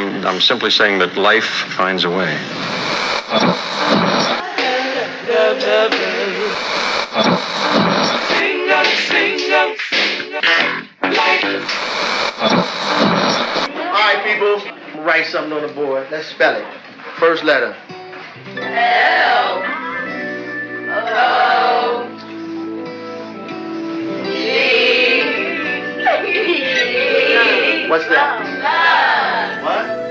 I'm simply saying that life finds a way. All right, people, write something on the board. Let's spell it. First letter. L O G. What's that? What?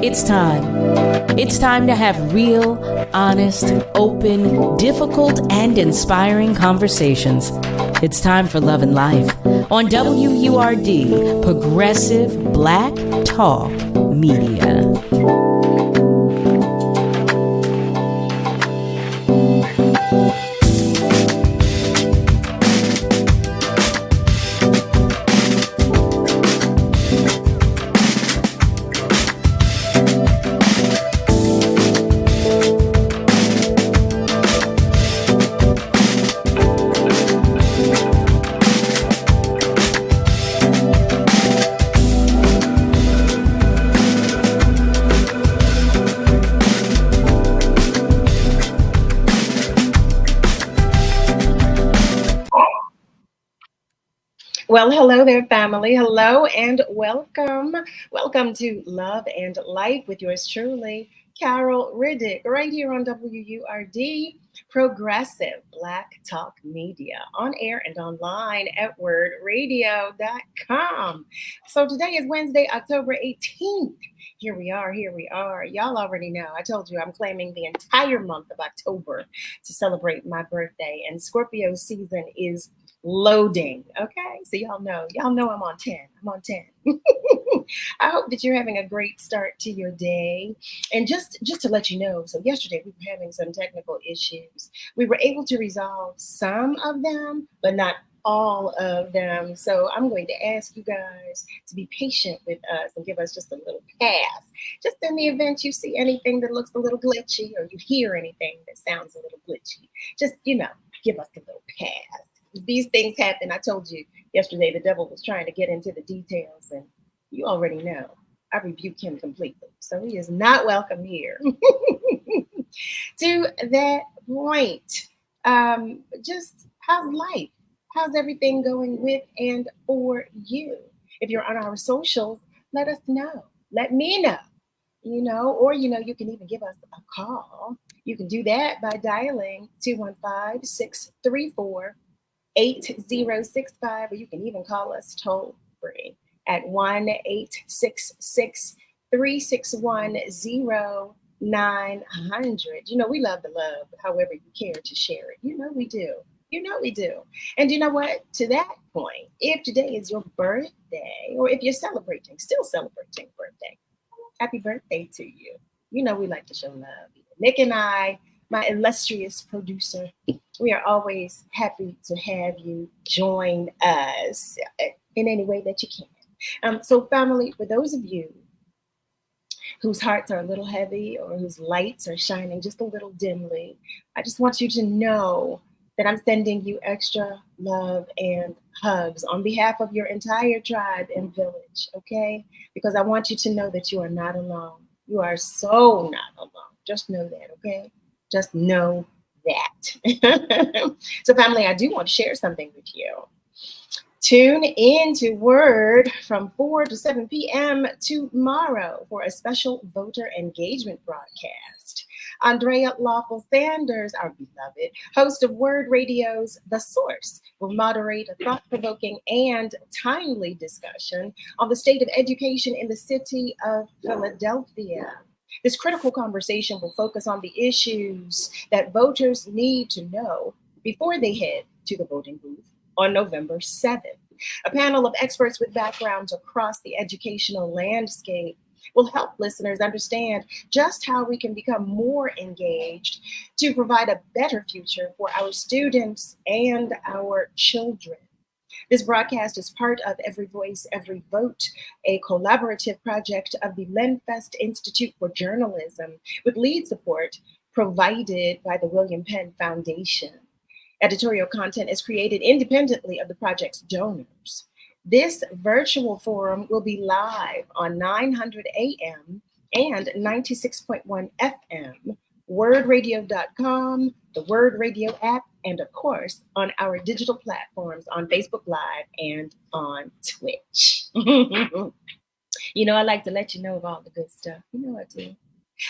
It's time. It's time to have real, honest, open, difficult, and inspiring conversations. It's time for Love and Life on WURD, Progressive Black Talk Media. Well, hello there, family. Hello and welcome. Welcome to Love and Life with yours truly, Carol Riddick, right here on WURD, Progressive Black Talk Media, on air and online at wordradio.com. So today is Wednesday, October 18th. Here we are. Y'all already know. I told you I'm claiming the entire month of October to celebrate my birthday, and Scorpio season is loading. Okay, so y'all know I'm on 10. I hope that you're having a great start to your day. And just to let you know, so yesterday we were having some technical issues. We were able to resolve some of them, but not all of them. So I'm going to ask you guys to be patient with us and give us just a little pass. Just in the event you see anything that looks a little glitchy, or you hear anything that sounds a little glitchy, just, give us a little pass. These things happen. I told you yesterday the devil was trying to get into the details, and you already know I rebuke him completely. So he is not welcome here. To that point, just how's life? How's everything going with and for you? If you're on our socials, let us know. Let me know. Or you can even give us a call. You can do that by dialing 215-634-8065, or you can even call us toll free at 1-866-361-0900. We love the love, however you care to share it. We do. And you know what? To that point, if today is your birthday, or if you're still celebrating birthday, happy birthday to you. We like to show love. Nick and I, my illustrious producer, we are always happy to have you join us in any way that you can. So family, for those of you whose hearts are a little heavy or whose lights are shining just a little dimly, I just want you to know that I'm sending you extra love and hugs on behalf of your entire tribe and village, okay? Because I want you to know that you are not alone. You are so not alone. Just know that, okay? Just know that. So family, I do want to share something with you. Tune in to WURD from 4 to 7 p.m. tomorrow for a special voter engagement broadcast. Andrea Lawful Sanders, our beloved host of WURD Radio's The Source, will moderate a thought-provoking and timely discussion on the state of education in the city of Philadelphia. This critical conversation will focus on the issues that voters need to know before they head to the voting booth on November 7th. A panel of experts with backgrounds across the educational landscape will help listeners understand just how we can become more engaged to provide a better future for our students and our children. This broadcast is part of Every Voice, Every Vote, a collaborative project of the Lenfest Institute for Journalism, with lead support provided by the William Penn Foundation. Editorial content is created independently of the project's donors. This virtual forum will be live on 900 AM and 96.1 FM, wordradio.com, the Word Radio app, and of course, on our digital platforms on Facebook Live and on Twitch. I like to let you know of all the good stuff. You know I do.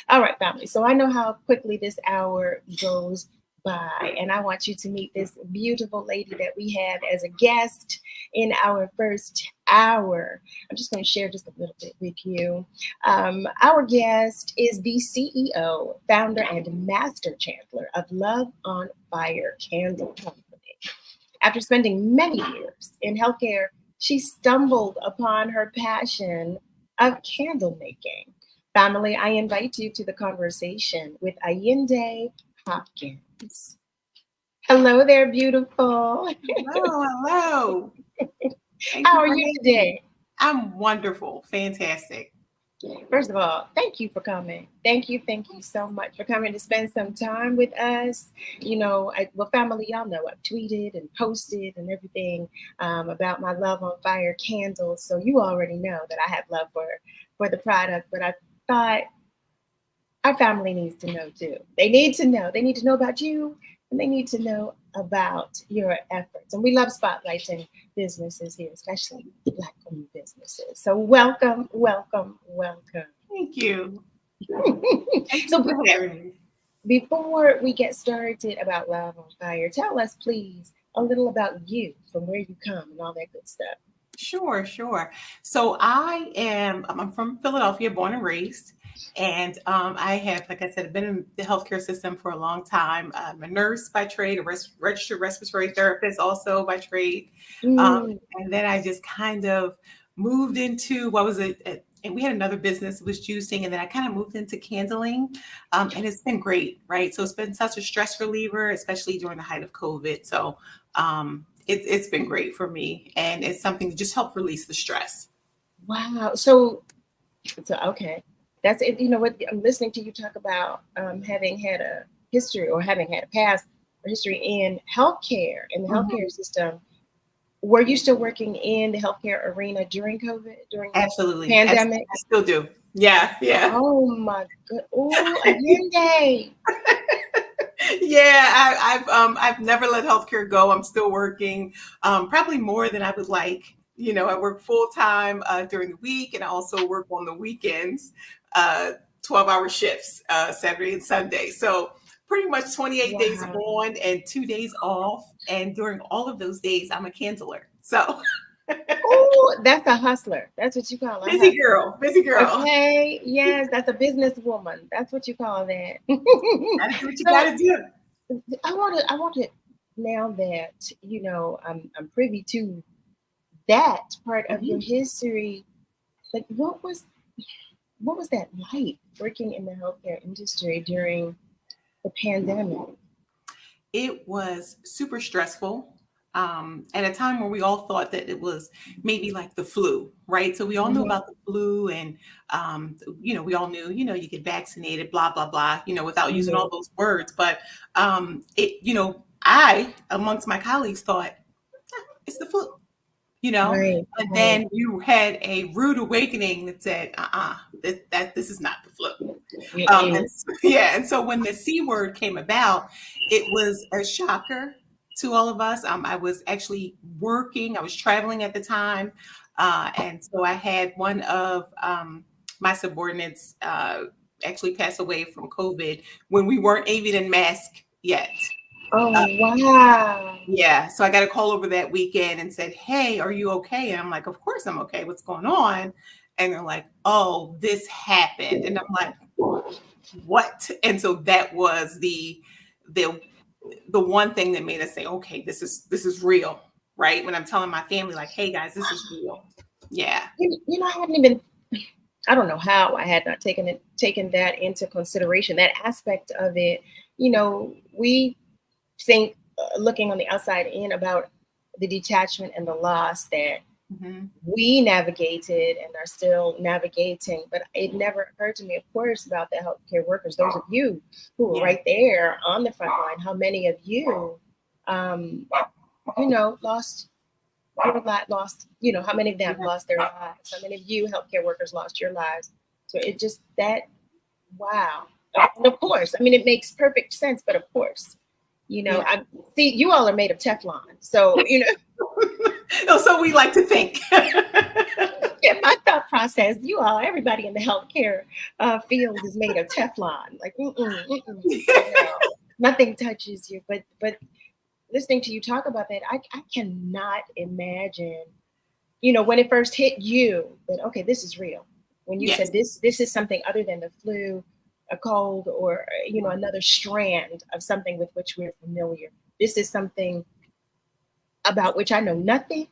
All right, family. So I know how quickly this hour goes by, and I want you to meet this beautiful lady that we have as a guest in our first hour. I'm just going to share just a little bit with you. Our guest is the CEO, founder, and master chandler of Love on Fire Candle Company. After spending many years in healthcare, she stumbled upon her passion of candle making. Family, I invite you to the conversation with Ayinde Hopkins. Hello there, beautiful. Hello. How are you today? I'm wonderful. Fantastic. First of all, thank you for coming. Thank you so much for coming to spend some time with us. Family, y'all know I've tweeted and posted and everything about my Love on Fire candles. So you already know that I have love for the product, but I thought our family needs to know too. They need to know. They need to know about you, and they need to know about your efforts. And we love spotlighting businesses here, especially Black-owned businesses. So welcome. Thank you. So before we get started about Love on Fire, tell us, please, a little about you, from where you come and all that good stuff. Sure. So I'm from Philadelphia, born and raised. And I have, like I said, been in the healthcare system for a long time. I'm a nurse by trade, a registered respiratory therapist also by trade. And then I just kind of moved into and we had another business, it was juicing. And then I kind of moved into candling. And it's been great, right? So it's been such a stress reliever, especially during the height of COVID. So it's been great for me. And it's something to just help release the stress. Wow. So okay. That's it. You know what? I'm listening to you talk about having had a history or having had a past or history in healthcare, in the healthcare system. Were you still working in the healthcare arena during COVID, during Absolutely. the pandemic? I still do. Yeah. Oh my God. Oh, Ayinde. Yeah, I've never let healthcare go. I'm still working, probably more than I would like. I work full time during the week, and I also work on the weekends, 12-hour shifts, Saturday and Sunday. So pretty much 28 days on and 2 days off. And during all of those days, I'm a candler. So. Oh, that's a hustler. That's what you call a busy girl. Okay, yes, that's a businesswoman. That's what you call that. Gotta do what you gotta do. I want to now that I'm privy to that part of your history. Like, what was that like working in the healthcare industry during the pandemic? It was super stressful. At a time where we all thought that it was maybe like the flu, right? So we all knew about the flu, and we all knew, you get vaccinated, blah, blah, blah, without using all those words. But I, amongst my colleagues, thought it's the flu, and then you had a rude awakening that said, that this is not the flu. And so when the C word came about, it was a shocker to all of us. I was actually working. I was traveling at the time. And so I had one of my subordinates actually pass away from COVID when we weren't even in mask yet. Oh, wow. Yeah. So I got a call over that weekend and said, "Hey, are you okay?" And I'm like, "Of course I'm okay. What's going on?" And they're like, "Oh, this happened." And I'm like, "What?" And so that was the one thing that made us say, "Okay, this is real," right? When I'm telling my family, like, "Hey guys, this is real." Yeah. I don't know how I had not taken that into consideration, that aspect of it. We think, looking on the outside in, about the detachment and the loss that we navigated and are still navigating, but it never occurred to me, of course, about the healthcare workers, those of you who were right there on the front line, how many of you, lost your lot lost, how many of them lost their lives? How many of you healthcare workers lost your lives? So it just that, wow. And of course, I mean, it makes perfect sense, but of course, I see you all are made of Teflon. So, So we like to think. yeah, my thought process, everybody in the healthcare field is made of Teflon. Like, nothing touches you. But listening to you talk about that, I cannot imagine, when it first hit you that, okay, this is real. When you said this is something other than the flu, a cold, or, another strand of something with which we're familiar. This is something about which I know nothing.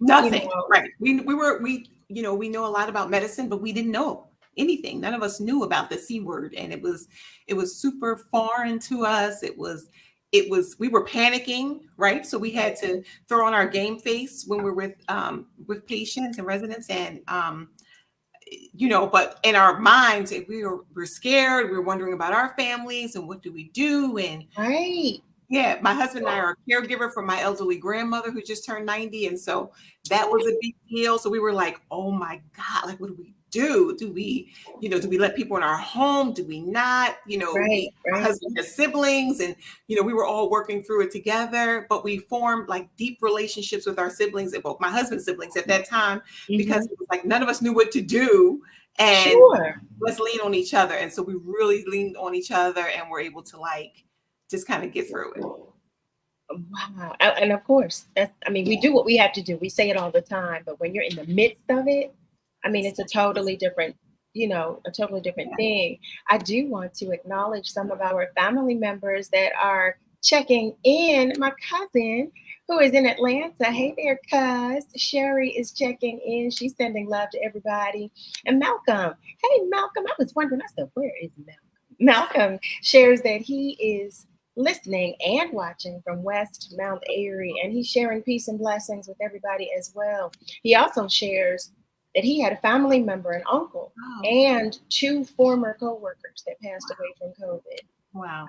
Nothing. Right. We know a lot about medicine, but we didn't know anything. None of us knew about the C word. And it was super foreign to us. We were panicking, right? So we had to throw on our game face when we're with patients and residents, and but in our minds, we're scared. We're wondering about our families and what do we do? And right. Yeah, my husband and I are a caregiver for my elderly grandmother who just turned 90. And so that was a big deal. So we were like, oh my God, like, what do we do? Do we let people in our home? Do we not? Right. My husband has siblings, and, we were all working through it together, but we formed like deep relationships with our siblings, and both my husband's siblings at that time, because it was like none of us knew what to do. And let's lean on each other. And so we really leaned on each other and were able to just kind of get through it. Wow. And of course, we do what we have to do. We say it all the time, but when you're in the midst of it, it's a totally different, thing. I do want to acknowledge some of our family members that are checking in. My cousin, who is in Atlanta. Hey there, cuz. Sherry is checking in. She's sending love to everybody. And Malcolm. Hey, Malcolm. I was wondering, I said, where is Malcolm? Malcolm shares that he is listening and watching from West Mount Airy, and he's sharing peace and blessings with everybody as well. He also shares that he had a family member, an uncle, and 2 former coworkers that passed away from COVID. Wow.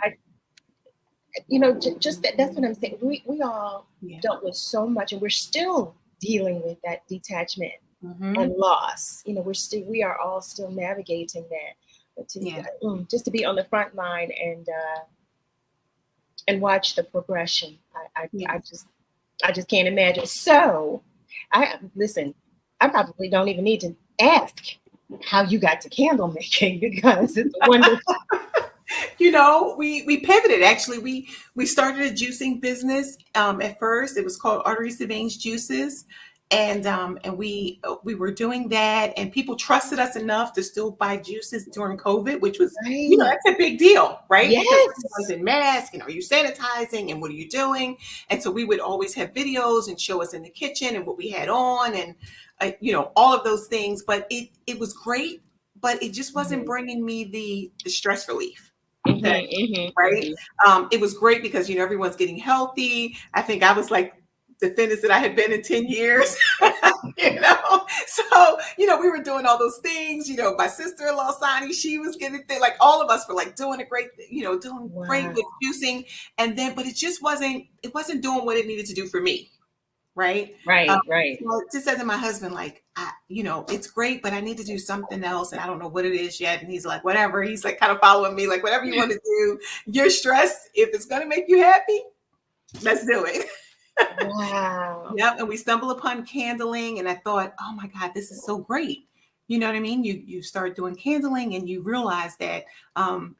Just that's what I'm saying. We all dealt with so much, and we're still dealing with that detachment and loss. We are all still navigating that. But just to be on the front line and watch the progression, I just can't imagine. So, I probably don't even need to ask how you got to candle making, because it's wonderful. We pivoted. Actually, we started a juicing business. At first, it was called Arteries to Veins Juices. And we were doing that, and people trusted us enough to still buy juices during COVID, which was, that's a big deal, right? Yes. Because everyone's in masks, and are you sanitizing, and what are you doing? And so we would always have videos and show us in the kitchen and what we had on, and all of those things. But it was great, but it just wasn't bringing me the stress relief. Right? It was great because everyone's getting healthy. I think I was like the thinnest that I had been in 10 years. So we were doing all those things. My sister-in-law Sonny, she was getting thin. Like, all of us were like doing a great, great with juicing, but it just wasn't doing what it needed to do for me. Right. So just said to my husband, like, it's great, but I need to do something else, and I don't know what it is yet. And he's like, whatever. He's like kind of following me, like, whatever you want to do. You're stressed. If it's going to make you happy, let's do it. Wow. Yep. And we stumbled upon candling, and I thought, oh my God, this is so great. You know what I mean? You start doing candling, and you realize that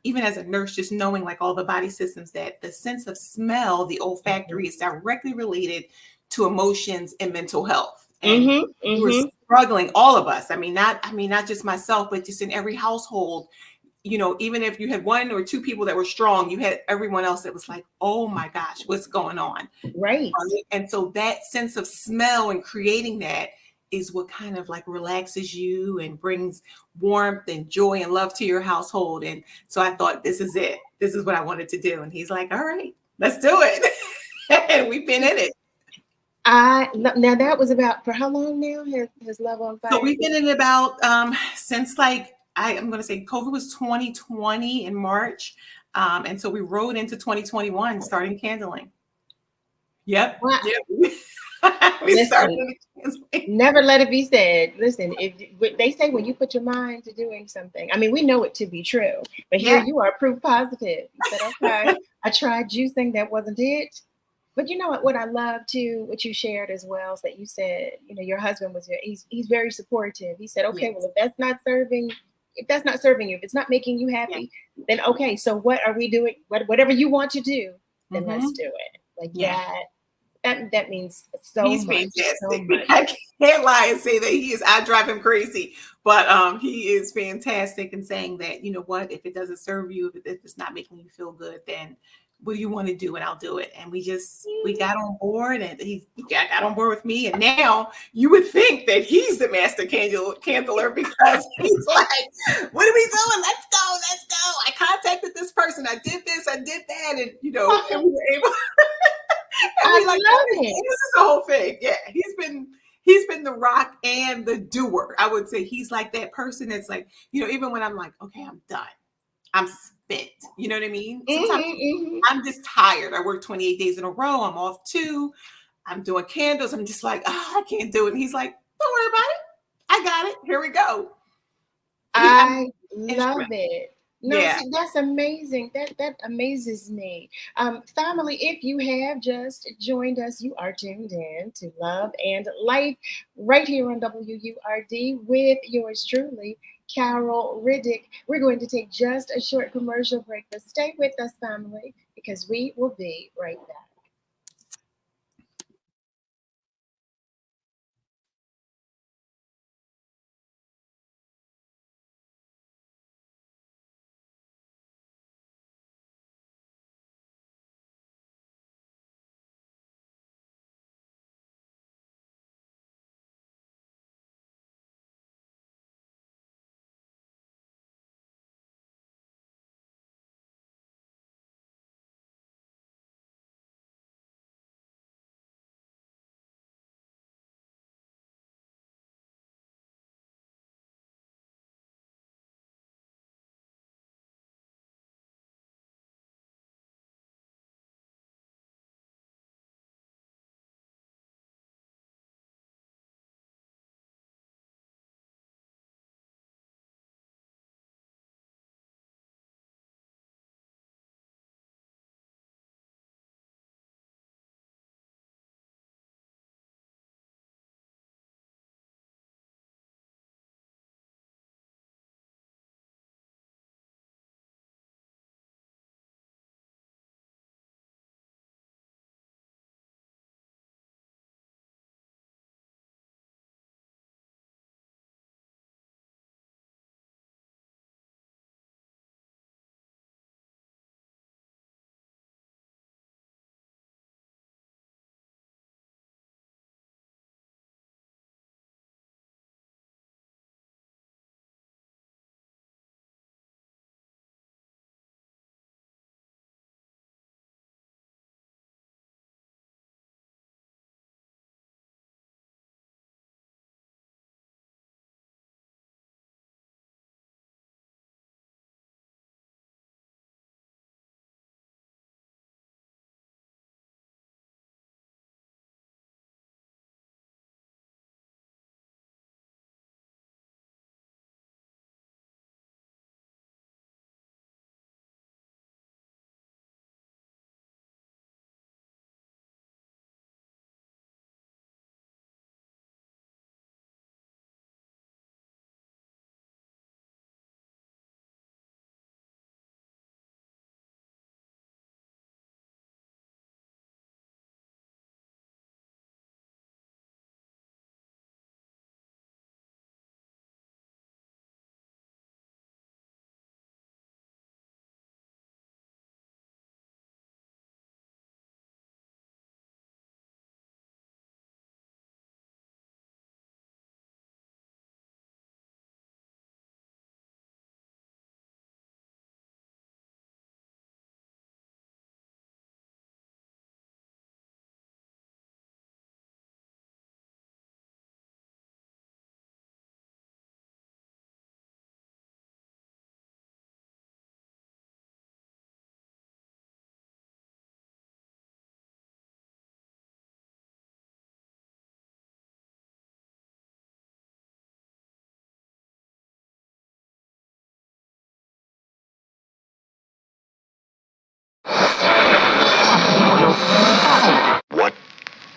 even as a nurse, just knowing like all the body systems, that the sense of smell, the olfactory, is directly related to emotions and mental health. And we were struggling, all of us. Not just myself, but just in every household. Even if you had 1 or 2 people that were strong, you had everyone else that was like, oh my gosh, what's going on? Right. And so that sense of smell and creating that is what kind of like relaxes you and brings warmth and joy and love to your household. And so I thought, this is it. This is what I wanted to do. And he's like, all right, let's do it. And we've been in it. Now that was about, for how long now has Love on Fire? So we've been in it about since like, I'm going to say COVID was 2020 in March. And so we rode into 2021 starting candling. Yep. Wow. Yep. We started Listen, in never let it be said. Listen, if they say when you put your mind to doing something, I mean, we know it to be true, but here yeah. you are proof positive. You said, okay, I tried juicing, that wasn't it. But you know what? What I love too, what you shared as well, is that you said, you know, your husband was he's very supportive. He said, okay, well, Yes. if that's not serving you, if it's not making you Yeah. happy, then okay. So what are we doing? Whatever you want to do, then let's Mm-hmm. do it. Like Yeah. that means so He's much, so fantastic. much. I can't lie and say that he is. I drive him crazy, but he is fantastic in saying that, you know what, if it doesn't serve you, if it's not making you feel good, then what do you want to do, and I'll do it. And we got on board, and he got on board with me. And now you would think that he's the master candler because he's like, "What are we doing? Let's go, let's go." I contacted this person. I did this. I did that, and and we were able. And I we like, love this it. is the whole thing. Yeah, he's been the rock and the doer. I would say he's like that person that's like, even when I'm like, okay, I'm done. I'm spent. You know what I mean? Sometimes Hmm. I'm just tired. I work 28 days in a row. I'm off 2. I'm doing candles. I'm just like, oh, I can't do it. And he's like, don't worry about it. I got it. Here we go. I'm I love instrumental. it. No, Yeah. see, that's amazing. That amazes me. Family, if you have just joined us, you are tuned in to Love and Life right here on WURD with yours truly, Carol Riddick. We're going to take just a short commercial break, but stay with us, family, because we will be right back.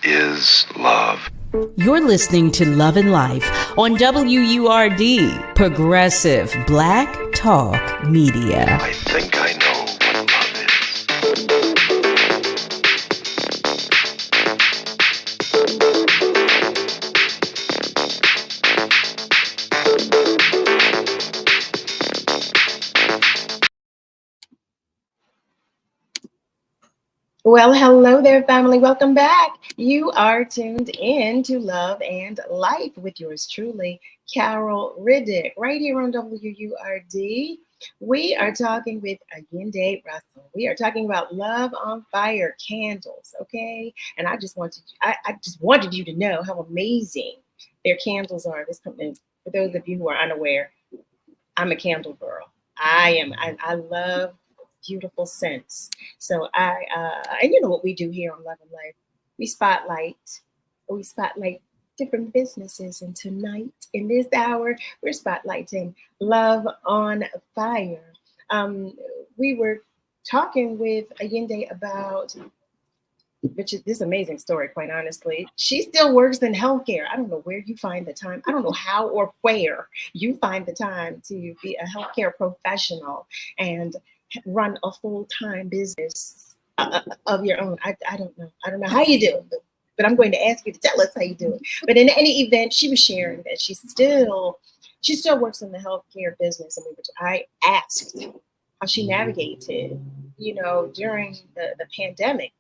is love. You're listening to Love and Life on WURD, Progressive Black Talk Media. I think I know what love is. Well, hello there, family. Welcome back. You are tuned in to Love and Life with yours truly, Carol Riddick, right here on WURD. We are talking with Ayinde Russell. We are talking about Love on Fire candles, okay? And I just wanted you to know how amazing their candles are. This company, for those of you who are unaware, I'm a candle girl. I love beautiful scents. So and you know what we do here on Love and Life? We spotlight different businesses. And tonight, in this hour, we're spotlighting Love on Fire. We were talking with Ayinde about, which is this amazing story, quite honestly. She still works in healthcare. I don't know where you find the time. I don't know how or where you find the time to be a healthcare professional and run a full-time business of your own. I don't know. I don't know how you do it, but I'm going to ask you to tell us how you do it. But in any event, she was sharing that she still works in the healthcare business. And I asked how she navigated, during the pandemic.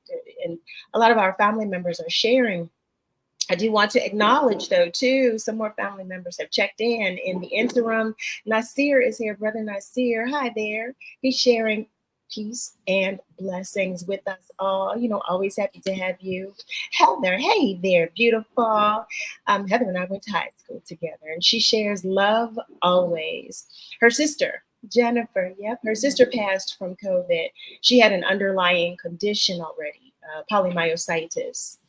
And a lot of our family members are sharing. I do want to acknowledge, though, too, some more family members have checked in the interim. Nasir is here. Brother Nasir, hi there. He's sharing peace and blessings with us all. Always happy to have you. Heather, hey there, beautiful. Heather and I went to high school together, and she shares love always. Her sister, Jennifer, her sister passed from COVID. She had an underlying condition already, polymyositis.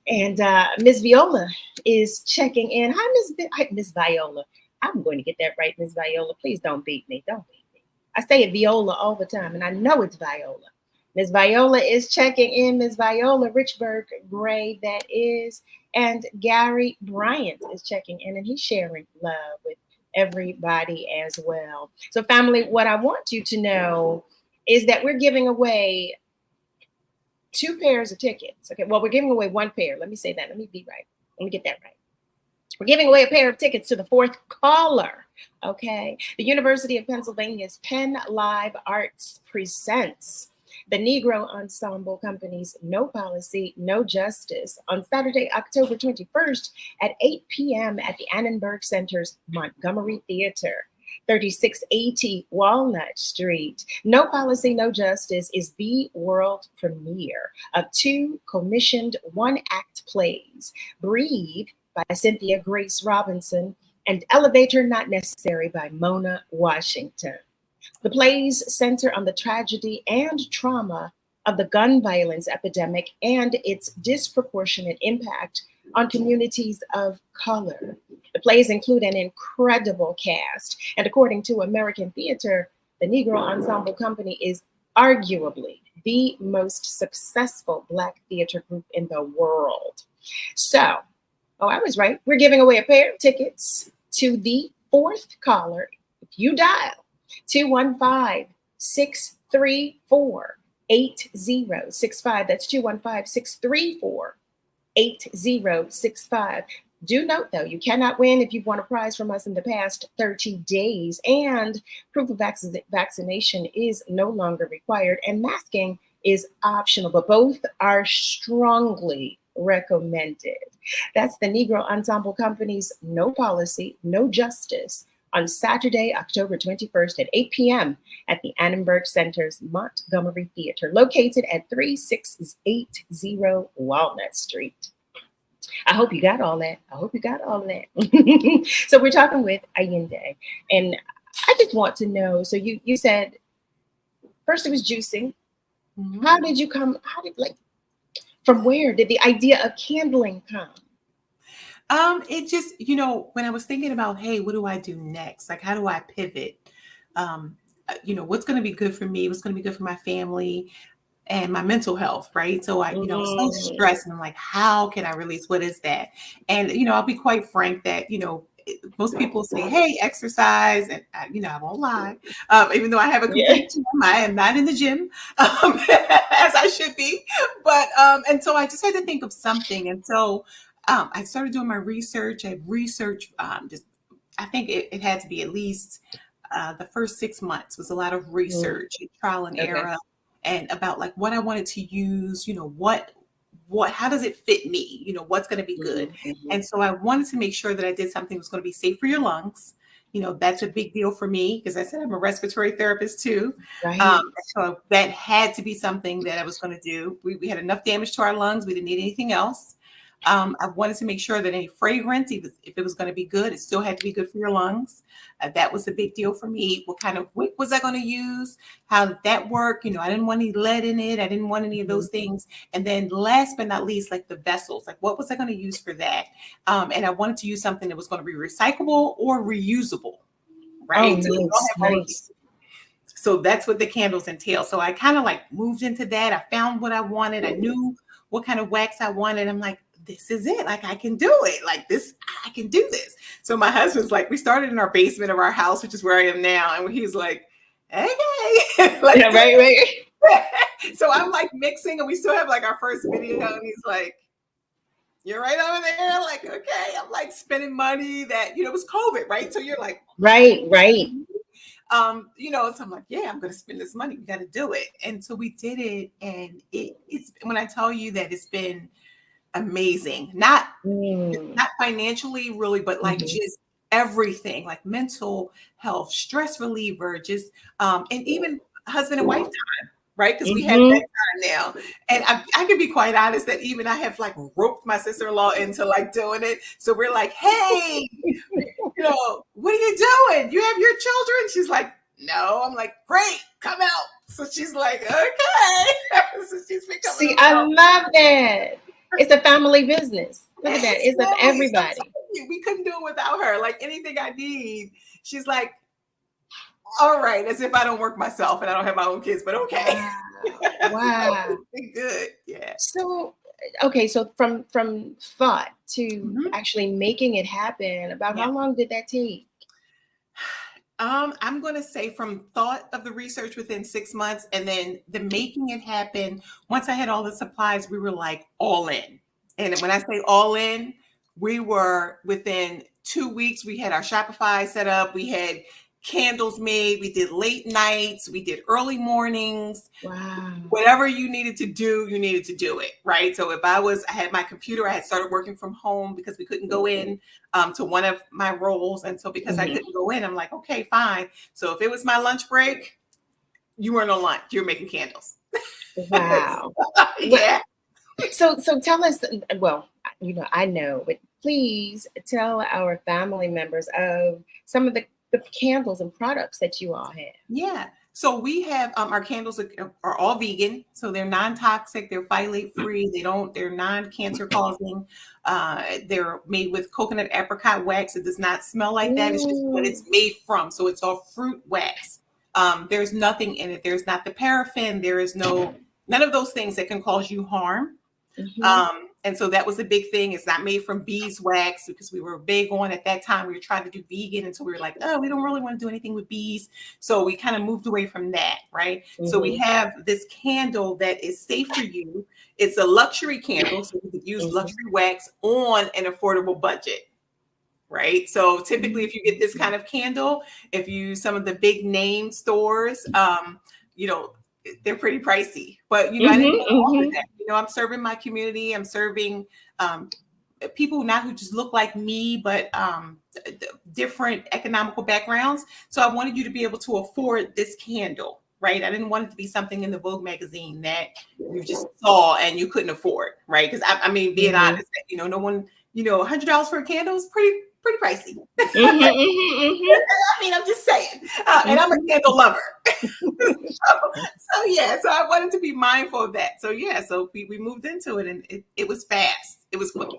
And Ms. Viola is checking in. Hi, Miss Viola. I'm going to get that right, Miss Viola. Please don't beat me. Don't beat me. I say it Viola all the time, and I know it's Viola. Miss Viola is checking in. Miss Viola Richburg Gray, that is. And Gary Bryant is checking in, and he's sharing love with everybody as well. So, family, what I want you to know is that we're giving away 2 pairs of tickets. Okay, well, we're giving away 1 pair. Let me say that. Let me get that right. We're giving away a pair of tickets to the 4th caller. Okay, the University of Pennsylvania's Penn Live Arts presents the Negro Ensemble Company's No Policy, No Justice on Saturday, October 21st at 8 p.m. at the Annenberg Center's Montgomery Theater. 3680 Walnut Street. No Policy, No Justice is the world premiere of 2 commissioned 1-act plays, Breathe by Cynthia Grace Robinson and Elevator Not Necessary by Mona Washington. The plays center on the tragedy and trauma of the gun violence epidemic and its disproportionate impact on communities of color. The plays include an incredible cast, and according to American Theater, the Negro Ensemble Company is arguably the most successful Black theater group in the world. So, I was right. We're giving away a pair of tickets to the 4th caller. If you dial 215-634-8065, that's 215-634-8065. Do note, though, you cannot win if you've won a prize from us in the past 30 days, and proof of vaccination is no longer required, and masking is optional, but both are strongly recommended. That's the Negro Ensemble Company's No Policy, No Justice on Saturday, October 21st at 8 p.m. at the Annenberg Center's Montgomery Theater, located at 3680 Walnut Street. I hope you got all that. So we're talking with Ayinde, and I just want to know, so you said first it was juicing. Mm-hmm. From where did the idea of candling come? It just, when I was thinking about, hey, what do I do next? Like, how do I pivot? What's going to be good for me? What's going to be good for my family? and my mental health, right? So I, was so stressed, and I'm like, how can I release? What is that? And I'll be quite frank that most people say, hey, exercise, and I won't lie, even though I have a complete gym, I am not in the gym as I should be, but and so I just had to think of something, and so I started doing my research. I researched just, I think it had to be at least the first 6 months was a lot of research, and trial and error, and about like what I wanted to use, how does it fit me? What's going to be good? And so I wanted to make sure that I did something that was going to be safe for your lungs. That's a big deal for me because I said I'm a respiratory therapist too. Right. So that had to be something that I was going to do. We had enough damage to our lungs. We didn't need anything else. I wanted to make sure that any fragrance, even if it was going to be good, it still had to be good for your lungs. That was a big deal for me. What kind of wick was I going to use? How did that work? I didn't want any lead in it. I didn't want any of those things. And then last but not least, like the vessels, like what was I going to use for that? And I wanted to use something that was going to be recyclable or reusable, right? Nice. So that's what the candles entail. So I kind of like moved into that. I found what I wanted. I knew what kind of wax I wanted. I'm like, this is it. Like, I can do it. Like this, I can do this. So my husband's like, we started in our basement of our house, which is where I am now. And he's like, okay. Like, right. So I'm like mixing, and we still have like our first video. And he's like, you're right over there. Like, okay. I'm like spending money that, it was COVID, right? So you're like, Right. So I'm like, yeah, I'm going to spend this money. We got to do it. And so we did it. And it's, when I tell you that it's been amazing, not financially really, but like just everything, like mental health, stress reliever, just and even husband and wife time, right? Because we have that time now. And I can be quite honest that even I have like roped my sister-in-law into like doing it. So we're like, hey, what are you doing? You have your children? She's like, no. I'm like, great, come out. So she's like, okay. So she's becoming. See, I love that. It's a family business. Look at that. It's of everybody. We couldn't do it without her. Like anything I need, she's like, all right, as if I don't work myself and I don't have my own kids, but okay. Wow. Good. Yeah. So, okay. So from thought to actually making it happen, about how long did that take? I'm going to say from thought of the research within 6 months, and then the making it happen. Once I had all the supplies, we were like all in. And when I say all in, we were within 2 weeks. We had our Shopify set up. We had candles made. We did late nights. We did early mornings. Wow. Whatever you needed to do it, right? So if I had my computer, I had started working from home because we couldn't go in to one of my roles. And so because I couldn't go in, I'm like, okay, fine. So if it was my lunch break, you weren't on lunch. You were making candles. Wow. Yeah. So tell us, well, I know, but please tell our family members of some of the candles and products that you all have. Yeah. So we have our candles are all vegan. So they're non-toxic, they're phthalate free, they're non-cancer causing. They're made with coconut apricot wax. It does not smell like that. It's just what it's made from. So it's all fruit wax. There's nothing in it. There's not the paraffin. There is none of those things that can cause you harm. And so that was a big thing. It's not made from beeswax because we were big on at that time. We were trying to do vegan. And so we were like, oh, we don't really want to do anything with bees. So we kind of moved away from that. Right. So we have this candle that is safe for you. It's a luxury candle. So you could use luxury wax on an affordable budget. Right. So typically, if you get this kind of candle, if you use some of the big name stores, they're pretty pricey, but I didn't offer that. I'm serving my community. I'm serving people not who just look like me, but different economical backgrounds. So I wanted you to be able to afford this candle, right? I didn't want it to be something in the Vogue magazine that you just saw and you couldn't afford, right? Because I mean, being honest, no one, $100 for a candle is pretty pricey. I mean, I'm just saying, and I'm a candle lover. So I wanted to be mindful of that. So we moved into it, and it was fast. It was quick.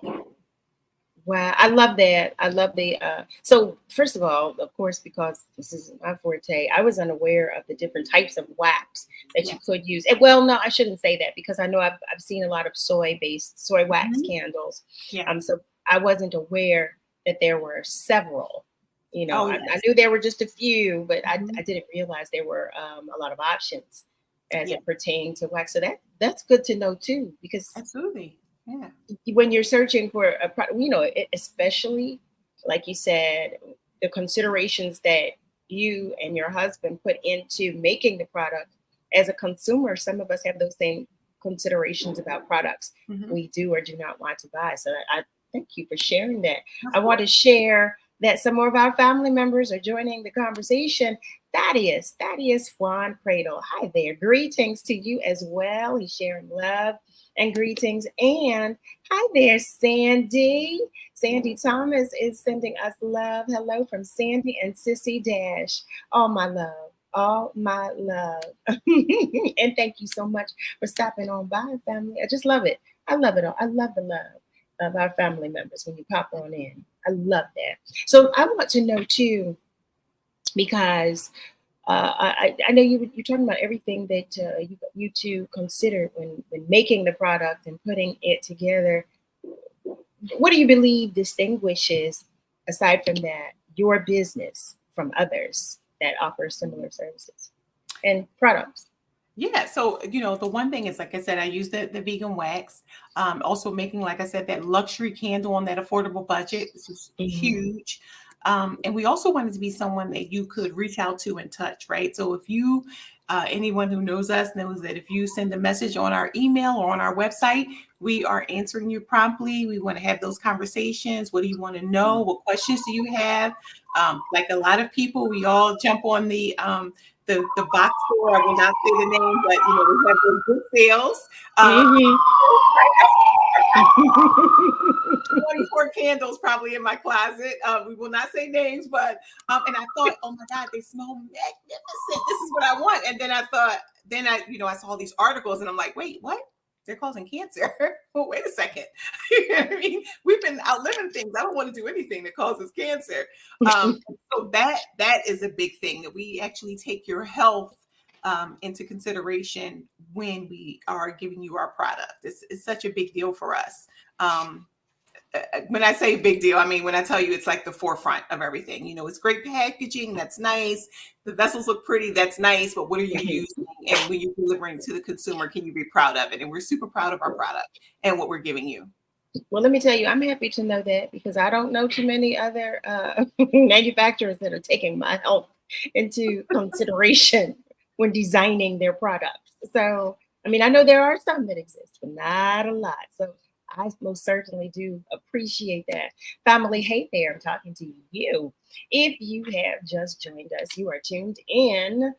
Wow, I love that. I love the so first of all, of course, because this is my forte, I was unaware of the different types of wax that Yeah. you could use. And, well, no, I shouldn't say that because I know I've seen a lot of soy wax Mhm. candles. Yeah. So I wasn't aware that there were several. Oh, I yes. knew there were just a few, but Mhm. I didn't realize there were a lot of options as Yeah, it pertained to wax. So that's good to know too, because absolutely. Yeah. when you're searching for a product, especially like you said, the considerations that you and your husband put into making the product as a consumer, some of us have those same considerations about products Mhm. we do or do not want to buy. So I thank you for sharing that. Of I want course. to share that some more of our family members are joining the conversation. Thaddeus Juan Cradle. Hi there. Greetings to you as well. He's sharing love and greetings. And hi there, Sandy. Sandy Thomas is sending us love. Hello from Sandy and Sissy Dash. All my love. All my love. And thank you so much for stopping on by, family. I just love it. I love it all. I love the love of our family members when you pop on in. I love that. So I want to know too, because I know you're talking about everything that you two considered when making the product and putting it together. What do you believe distinguishes, aside from that, your business from others that offer similar services and products? Yeah, so the one thing is, like I said, I use the vegan wax. Also making, like I said, that luxury candle on that affordable budget. This is Mhm. huge. And we also wanted to be someone that you could reach out to and touch, right? So if you, anyone who knows us knows that if you send a message on our email or on our website, we are answering you promptly. We want to have those conversations. What do you want to know? What questions do you have? Like a lot of people, we all jump on the box store. I will not say the name, but we have those good sales. Mhm. 24 candles probably in my closet. We will not say names, but and I thought, oh my God, they smell magnificent. This is what I want. And then I thought, I saw these articles and I'm like, wait, what? They're causing cancer. Well, wait a second. You know what I mean? We've been outliving things. I don't want to do anything that causes cancer. So that is a big thing, that we actually take your health into consideration when we are giving you our product. It's such a big deal for us. Um, when I say big deal, I mean, when I tell you it's like the forefront of everything. It's great packaging, that's nice. The vessels look pretty, that's nice. But what are you using? And when you're delivering to the consumer, can you be proud of it? And we're super proud of our product and what we're giving you. Well, let me tell you, I'm happy to know that because I don't know too many other manufacturers that are taking my health into consideration when designing their products. So, I mean, I know there are some that exist, but not a lot. So, I most certainly do appreciate that. Family, hey there, I'm talking to you. If you have just joined us, you are tuned in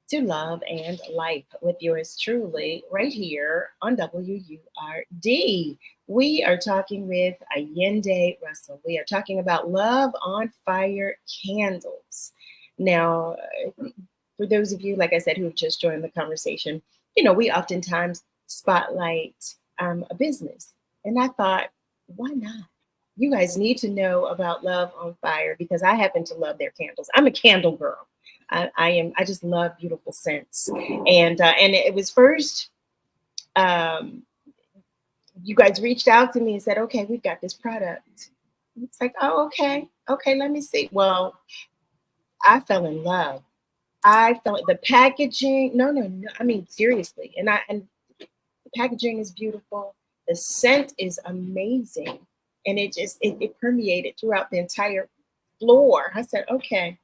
to Love and Life with yours truly right here on WURD. We are talking with Allende Russell. We are talking about Love on Fire candles. Now, for those of you, like I said, who have just joined the conversation, we oftentimes spotlight a business. And I thought, why not? You guys need to know about Love on Fire because I happen to love their candles. I'm a candle girl. I am. I just love beautiful scents, and it was first. Um, you guys reached out to me and said, "Okay, we've got this product." It's like, "Oh, okay, let me see." Well, I fell in love. I felt the packaging. No. I mean, seriously, and the packaging is beautiful. The scent is amazing, and it permeated throughout the entire floor. I said, okay,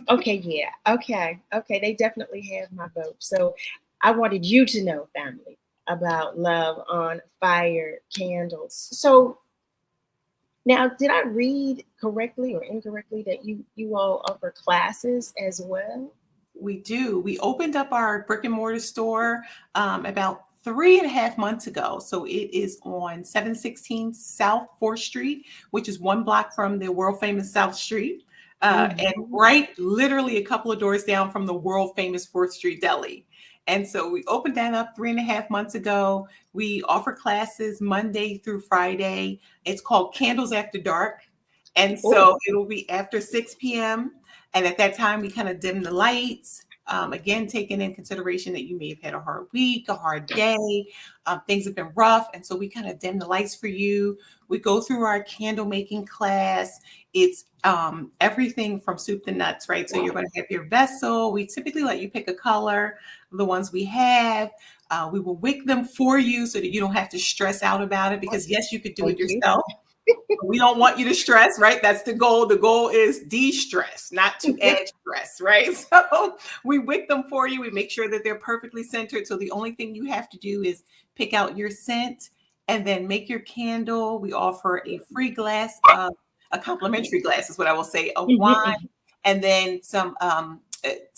yeah, okay. They definitely have my vote. So I wanted you to know, family, about Love on Fire candles. So now, did I read correctly or incorrectly that you all offer classes as well? We do. We opened up our brick and mortar store about 3.5 months ago. So it is on 716 South 4th Street, which is one block from the world famous South Street. And Mhm. right literally a couple of doors down from the world famous 4th Street Deli. And so we opened that up 3.5 months ago. We offer classes Monday through Friday. It's called Candles After Dark. And so it'll be after 6 p.m. And at that time, we kind of dim the lights. Again, taking in consideration that you may have had a hard week, a hard day, things have been rough. And so we kind of dim the lights for you. We go through our candle making class. It's everything from soup to nuts, right? So you're going to have your vessel. We typically let you pick a color, the ones we have. We will wick them for you so that you don't have to stress out about it, because yes, you could do it yourself. We don't want you to stress, right? That's the goal. The goal is de-stress, not to add stress, right? So we wick them for you. We make sure that they're perfectly centered. So the only thing you have to do is pick out your scent and then make your candle. We offer a free glass, a complimentary glass is what I will say, of wine, and then some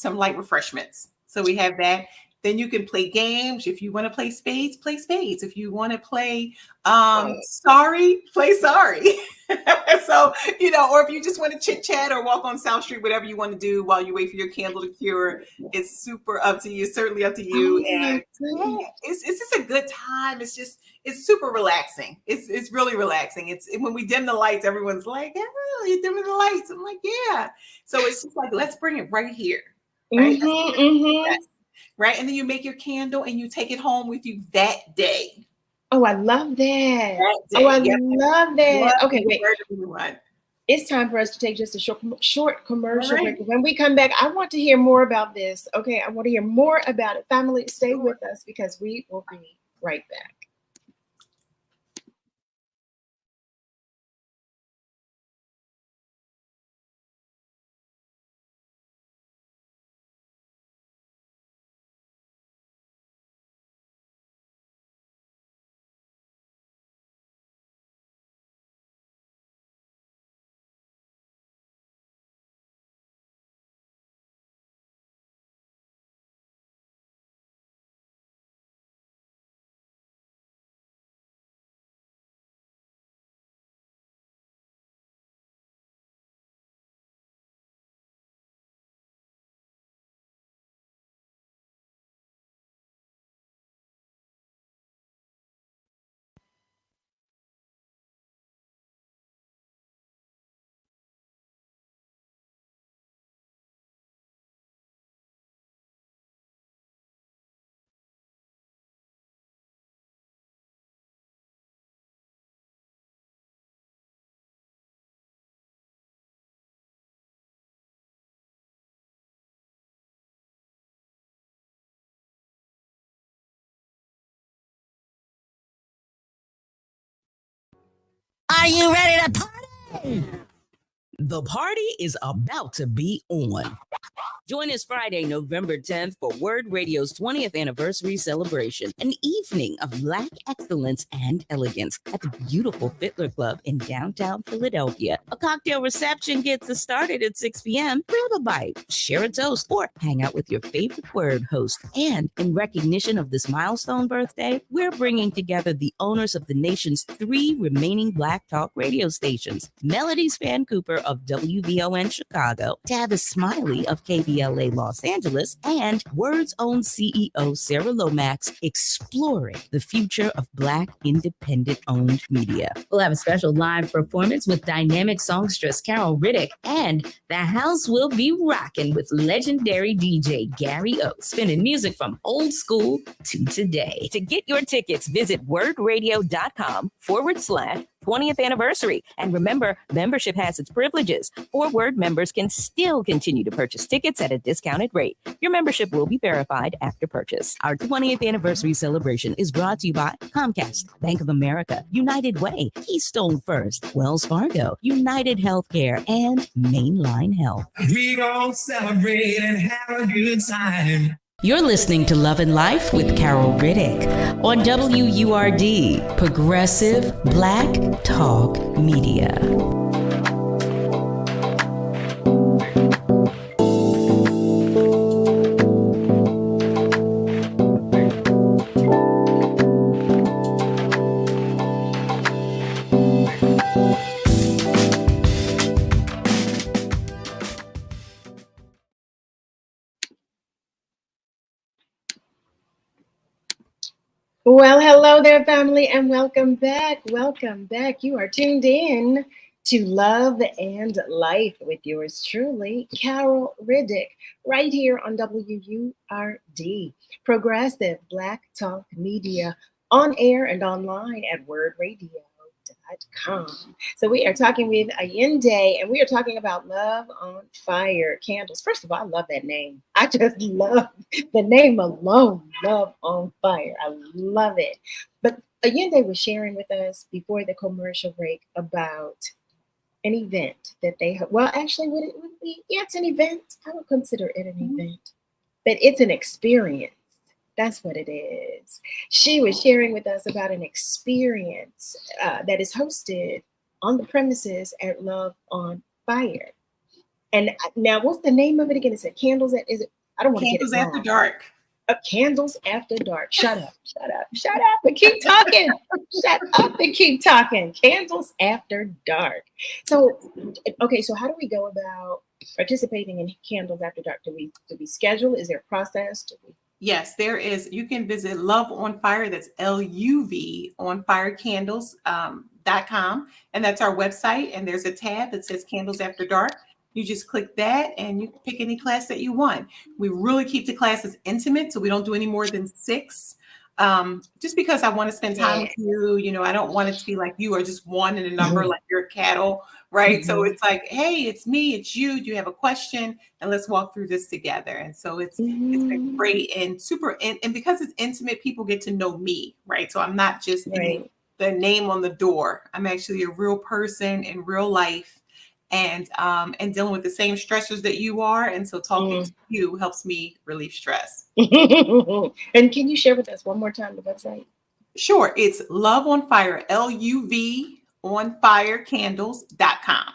light refreshments. So we have that. Then you can play games. If you want to play spades, play spades. If you want to play sorry, play sorry. So, or if you just want to chit chat or walk on South Street, whatever you want to do while you wait for your candle to cure, it's super up to you, certainly up to you. And it's just a good time. It's super relaxing. It's really relaxing. It's when we dim the lights, everyone's like, oh, you're dimming the lights. I'm like, yeah. So it's just like, let's bring it right here. Right? Right. And then you make your candle and you take it home with you that day. Oh, I love that. Love that. Okay, wait. It's time for us to take just a short commercial break. When we come back, I want to hear more about this. Okay, I want to hear more about it. Family, stay with us because we will be right back. Are you ready to party? The party is about to be on. Join us Friday, November 10th for WURD Radio's 20th anniversary celebration, an evening of Black excellence and elegance at the beautiful Fiddler Club in downtown Philadelphia. A cocktail reception gets us started at 6 p.m. Grab a bite, share a toast, or hang out with your favorite WURD host. And in recognition of this milestone birthday, we're bringing together the owners of the nation's 3 remaining Black talk radio stations, Melody Span Cooper of WVON Chicago, Tavis Smiley of KBLA Los Angeles, and WURD's own CEO Sarah Lomax, exploring the future of Black independent-owned media. We'll have a special live performance with dynamic songstress Carol Riddick, and the house will be rocking with legendary DJ Gary O, spinning music from old school to today. To get your tickets, visit wordradio.com/20th anniversary. And remember, membership has its privileges. 4 WURD members can still continue to purchase tickets at a discounted rate. Your membership will be verified after purchase. Our 20th anniversary celebration is brought to you by Comcast, Bank of America, United Way, Keystone First, Wells Fargo, United Healthcare, and Mainline Health. We gon' celebrate and have a good time. You're listening to Love and Life with Carol Riddick on WURD, Progressive Black Talk Media. Well, hello there, family, and welcome back. Welcome back. You are tuned in to Love and Life with yours truly, Carol Riddick, right here on WURD, Progressive Black Talk Media, on air and online at wordradio.com. So we are talking with Allende, and we are talking about Love on Fire candles. First of all, I love that name. I just love the name alone, Love on Fire. I love it. But Allende was sharing with us before the commercial break about an event that they have. Well, actually, would it be? Yeah, it's an event. I would consider it an event, but it's an experience. That's what it is. She was sharing with us about an experience that is hosted on the premises at Love on Fire. And now, what's the name of it again? Is it Candles? Is it? I don't want to get it Candles After wrong. Dark. Candles After Dark. Shut up, shut up, shut up, and keep talking. Shut up and keep talking. Candles After Dark. So, okay, so how do we go about participating in Candles After Dark? Do we schedule? Is there a process? Yes, there is. You can visit Love on Fire. That's LUV on firecandles.com. And that's our website. And there's a tab that says Candles After Dark. You just click that and you can pick any class that you want. We really keep the classes intimate, so we don't do any more than 6. Just because I want to spend time with you, I don't want it to be like you are just one in a number, like you're cattle, right? So it's like, hey, it's me, it's you. Do you have a question? And let's walk through this together. And so it's been great and super, and because it's intimate, people get to know me, right? So I'm not just the name on the door. I'm actually a real person in real life. And dealing with the same stressors that you are. And so talking to you helps me relieve stress. And can you share with us one more time the website? Sure. It's Love on Fire, LUV on firecandles.com.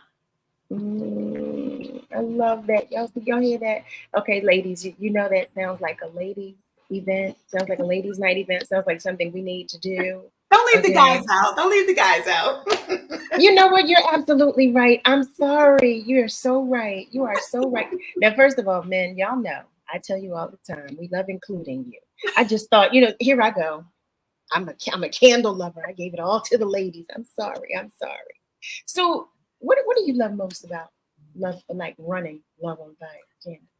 I love that. Y'all hear that? Okay, ladies, you know that sounds like a lady event. Sounds like a ladies' night event. Sounds like something we need to do. Don't leave the guys out. Don't leave the guys out. You know what? You're absolutely right. I'm sorry. You are so right. You are so right. Now, first of all, men, y'all know, I tell you all the time, we love including you. I just thought, here I go. I'm a candle lover. I gave it all to the ladies. I'm sorry. So what do you love most about like running Love on Fire? Candles?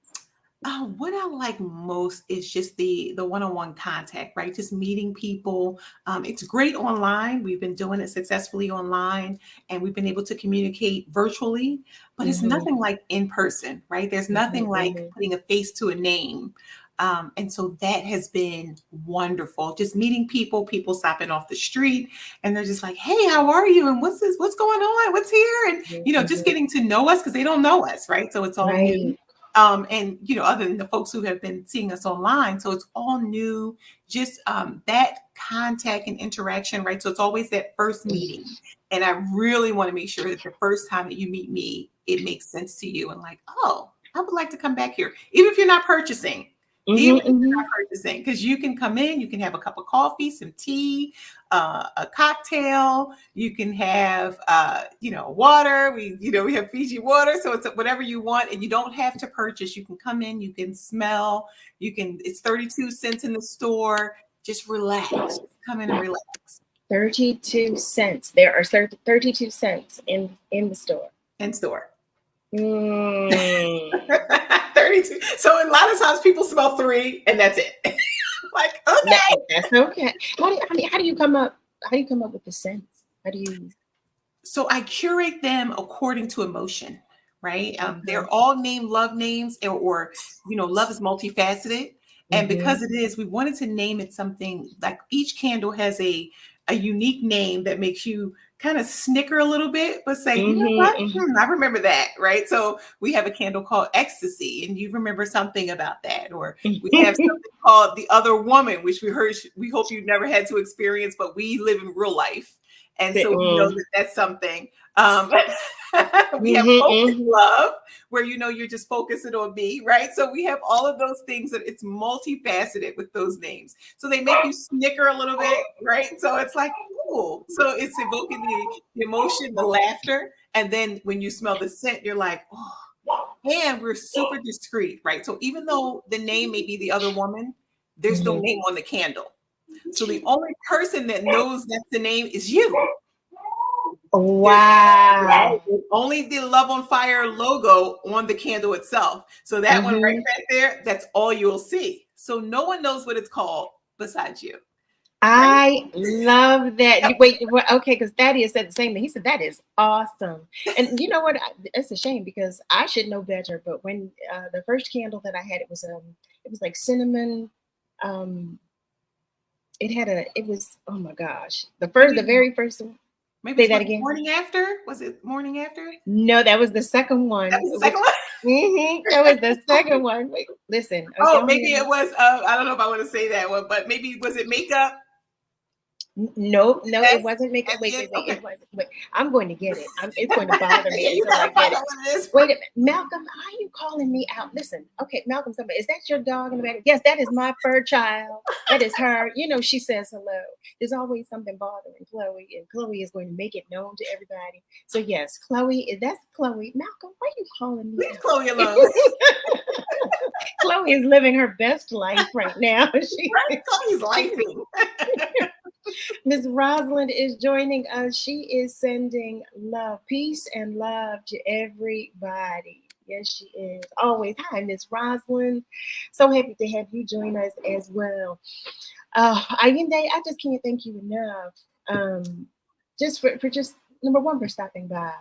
What I like most is just the one-on-one contact, right? Just meeting people. It's great online. We've been doing it successfully online, and we've been able to communicate virtually, but it's nothing like in person, right? There's nothing like putting a face to a name. And so that has been wonderful. Just meeting people stopping off the street, and they're just like, hey, how are you? And what's going on? What's here? And, just getting to know us because they don't know us, right? So it's all new. And, other than the folks who have been seeing us online. So it's all new, just that contact and interaction, right? So it's always that first meeting. And I really want to make sure that the first time that you meet me, it makes sense to you. And like, oh, I would like to come back here. Even if you're not purchasing, because you can come in, you can have a cup of coffee, some tea, a cocktail, you can have water. We have Fiji water, so it's whatever you want, and you don't have to purchase. You can come in, you can smell, it's 32 cents in the store. Just relax. Come in and relax. 32 cents. There are 32 cents in the store. 32. So a lot of times people smell 3 and that's it. Like, okay. That's okay. How do you come up with the scents? So I curate them according to emotion, right? They're all named love names, or love is multifaceted. And because it is, we wanted to name it something like each candle has a unique name that makes you kind of snicker a little bit, but say, you know what? I remember that, right? So we have a candle called Ecstasy, and you remember something about that. Or we have something called The Other Woman, which we hope you never had to experience, but we live in real life. And so we know that that's something. We have focused love, where you're just focusing on me, right? So we have all of those things that it's multifaceted with those names. So they make you snicker a little bit, right? So it's like, ooh. So it's evoking the emotion, the laughter, and then when you smell the scent, you're like, oh. And we're super discreet, right? So even though the name may be The Other Woman, there's no name on the candle. So the only person that knows that's the name is you. Wow. Only the Love on Fire logo on the candle itself. So that one right back there, that's all you'll see. So no one knows what it's called besides you. I love that. Yep. Wait, okay, because Thaddeus said the same thing. He said that is awesome. And you know what? It's a shame because I should know better. But when the first candle that I had, it was like cinnamon. It was, oh my gosh, the very first one. Maybe say that again. Morning After? Was it Morning After? No, that was the second one. That was the second one? That was the second one. Wait, listen. Oh, maybe it was, I don't know if I want to say that one, but maybe was it Makeup? No, it wasn't makeup. Wait. Okay. It wasn't. Wait, I'm going to get it. It's going to bother me until I get it. Wait a minute, Malcolm, are you calling me out? Listen, okay, Malcolm, somebody, is that your dog in the back? Yes, that is my fur child. That is her. You know, she says hello. There's always something bothering Chloe, and Chloe is going to make it known to everybody. So yes, Chloe, that's Chloe. Malcolm, why are you calling me? Leave Chloe alone. Chloe is living her best life right now. Chloe's lifing. Miss Rosalind is joining us. She is sending love, peace, and love to everybody. Yes, she is. Always. Hi, Miss Rosalind. So happy to have you join us as well. Ayinde, I just can't thank you enough. Just for just number one for stopping by.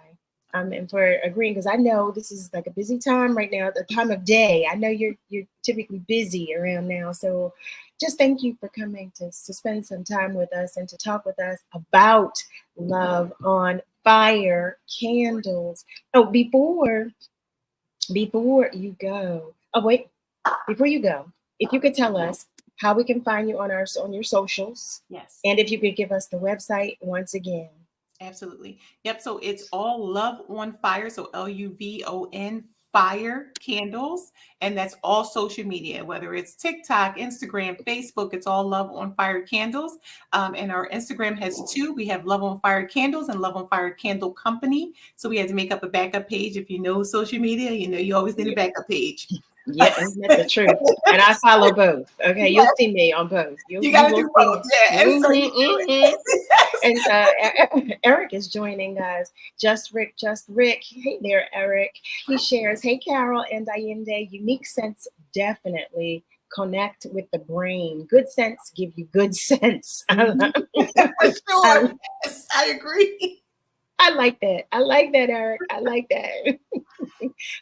And for agreeing, because I know this is like a busy time right now, the time of day. I know you're typically busy around now. So just thank you for coming to spend some time with us and to talk with us about Love on Fire candles. Oh, before you go. Oh, wait, before you go, if you could tell us how we can find you on your socials. Yes. And if you could give us the website once again. Absolutely. Yep. So it's all Love on Fire. So LUVON Fire candles. And that's all social media, whether it's TikTok, Instagram, Facebook, it's all Love on Fire candles. And our Instagram has two. We have Love on Fire candles and Love on Fire Candle Company. So we had to make up a backup page. If you know social media, you know you always need a backup page. Yes, that's the truth. And I follow both. Okay, you'll see me on both. You got to do both. Yeah. And Eric is joining us. Just Rick. Hey there, Eric. He shares, hey, Carol and Ayinde, unique sense definitely connect with the brain. Good sense give you good sense. For sure. Yes, I agree. I like that, Eric. I like that.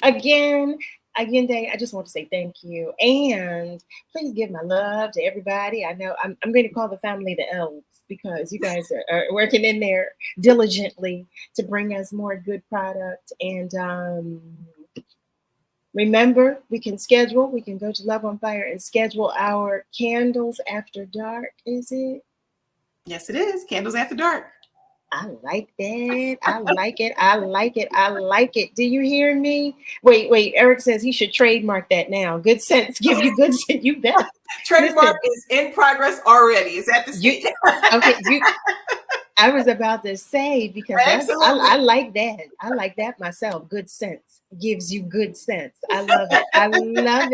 Again, Ayinde, I just want to say thank you. And please give my love to everybody. I know I'm going to call the family the elves because you guys are working in there diligently to bring us more good product. And remember, we can go to Love on Fire and schedule our Candles After Dark, is it? Yes, it is. Candles After Dark. I like that. I like it. Do you hear me? Wait. Eric says he should trademark that now. Good sense. Give you good sense. You bet. Trademark is in progress already. Is that the stage? Okay. I was about to say, because I like that. I like that myself. Good sense gives you good sense. I love it. I love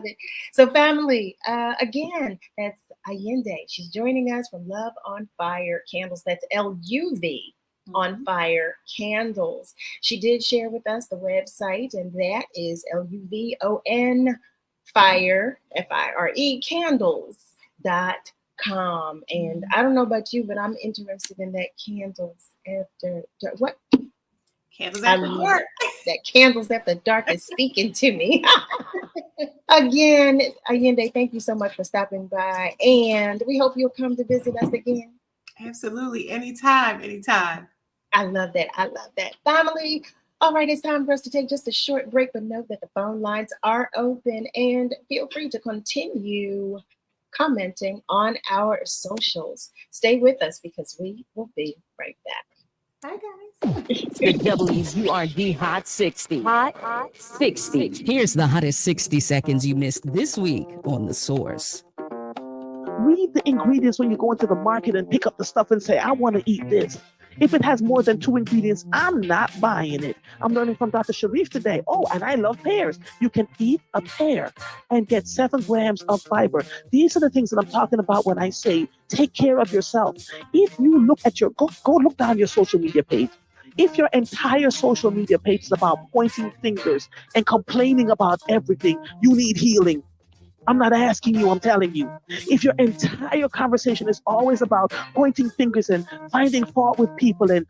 it. So family, again, that's Ayinde. She's joining us from Love on Fire Candles. That's LUV on Fire Candles. She did share with us the website, and that is LUVON Fire, FIRE candles.com. And I don't know about you, but I'm interested in that Candles After what? Candles After Dark. That Candles After Dark is speaking to me. Again, Ayinde, thank you so much for stopping by. And we hope you'll come to visit us again. Absolutely. Anytime. I love that. Family. All right, it's time for us to take just a short break, but note that the phone lines are open and feel free to continue commenting on our socials. Stay with us because we will be right back. Hi, guys. The WURD Hot 60. Hot 60. Here's the hottest 60 seconds you missed this week on The Source. Read the ingredients when you go into the market and pick up the stuff and say, I want to eat this. If it has more than 2 ingredients, I'm not buying it. I'm learning from Dr. Sharif today. Oh, and I love pears. You can eat a pear and get 7 grams of fiber. These are the things that I'm talking about when I say take care of yourself. If you look at go look down your social media page. If your entire social media page is about pointing fingers and complaining about everything, you need healing. I'm not asking you, I'm telling you. If your entire conversation is always about pointing fingers and finding fault with people and,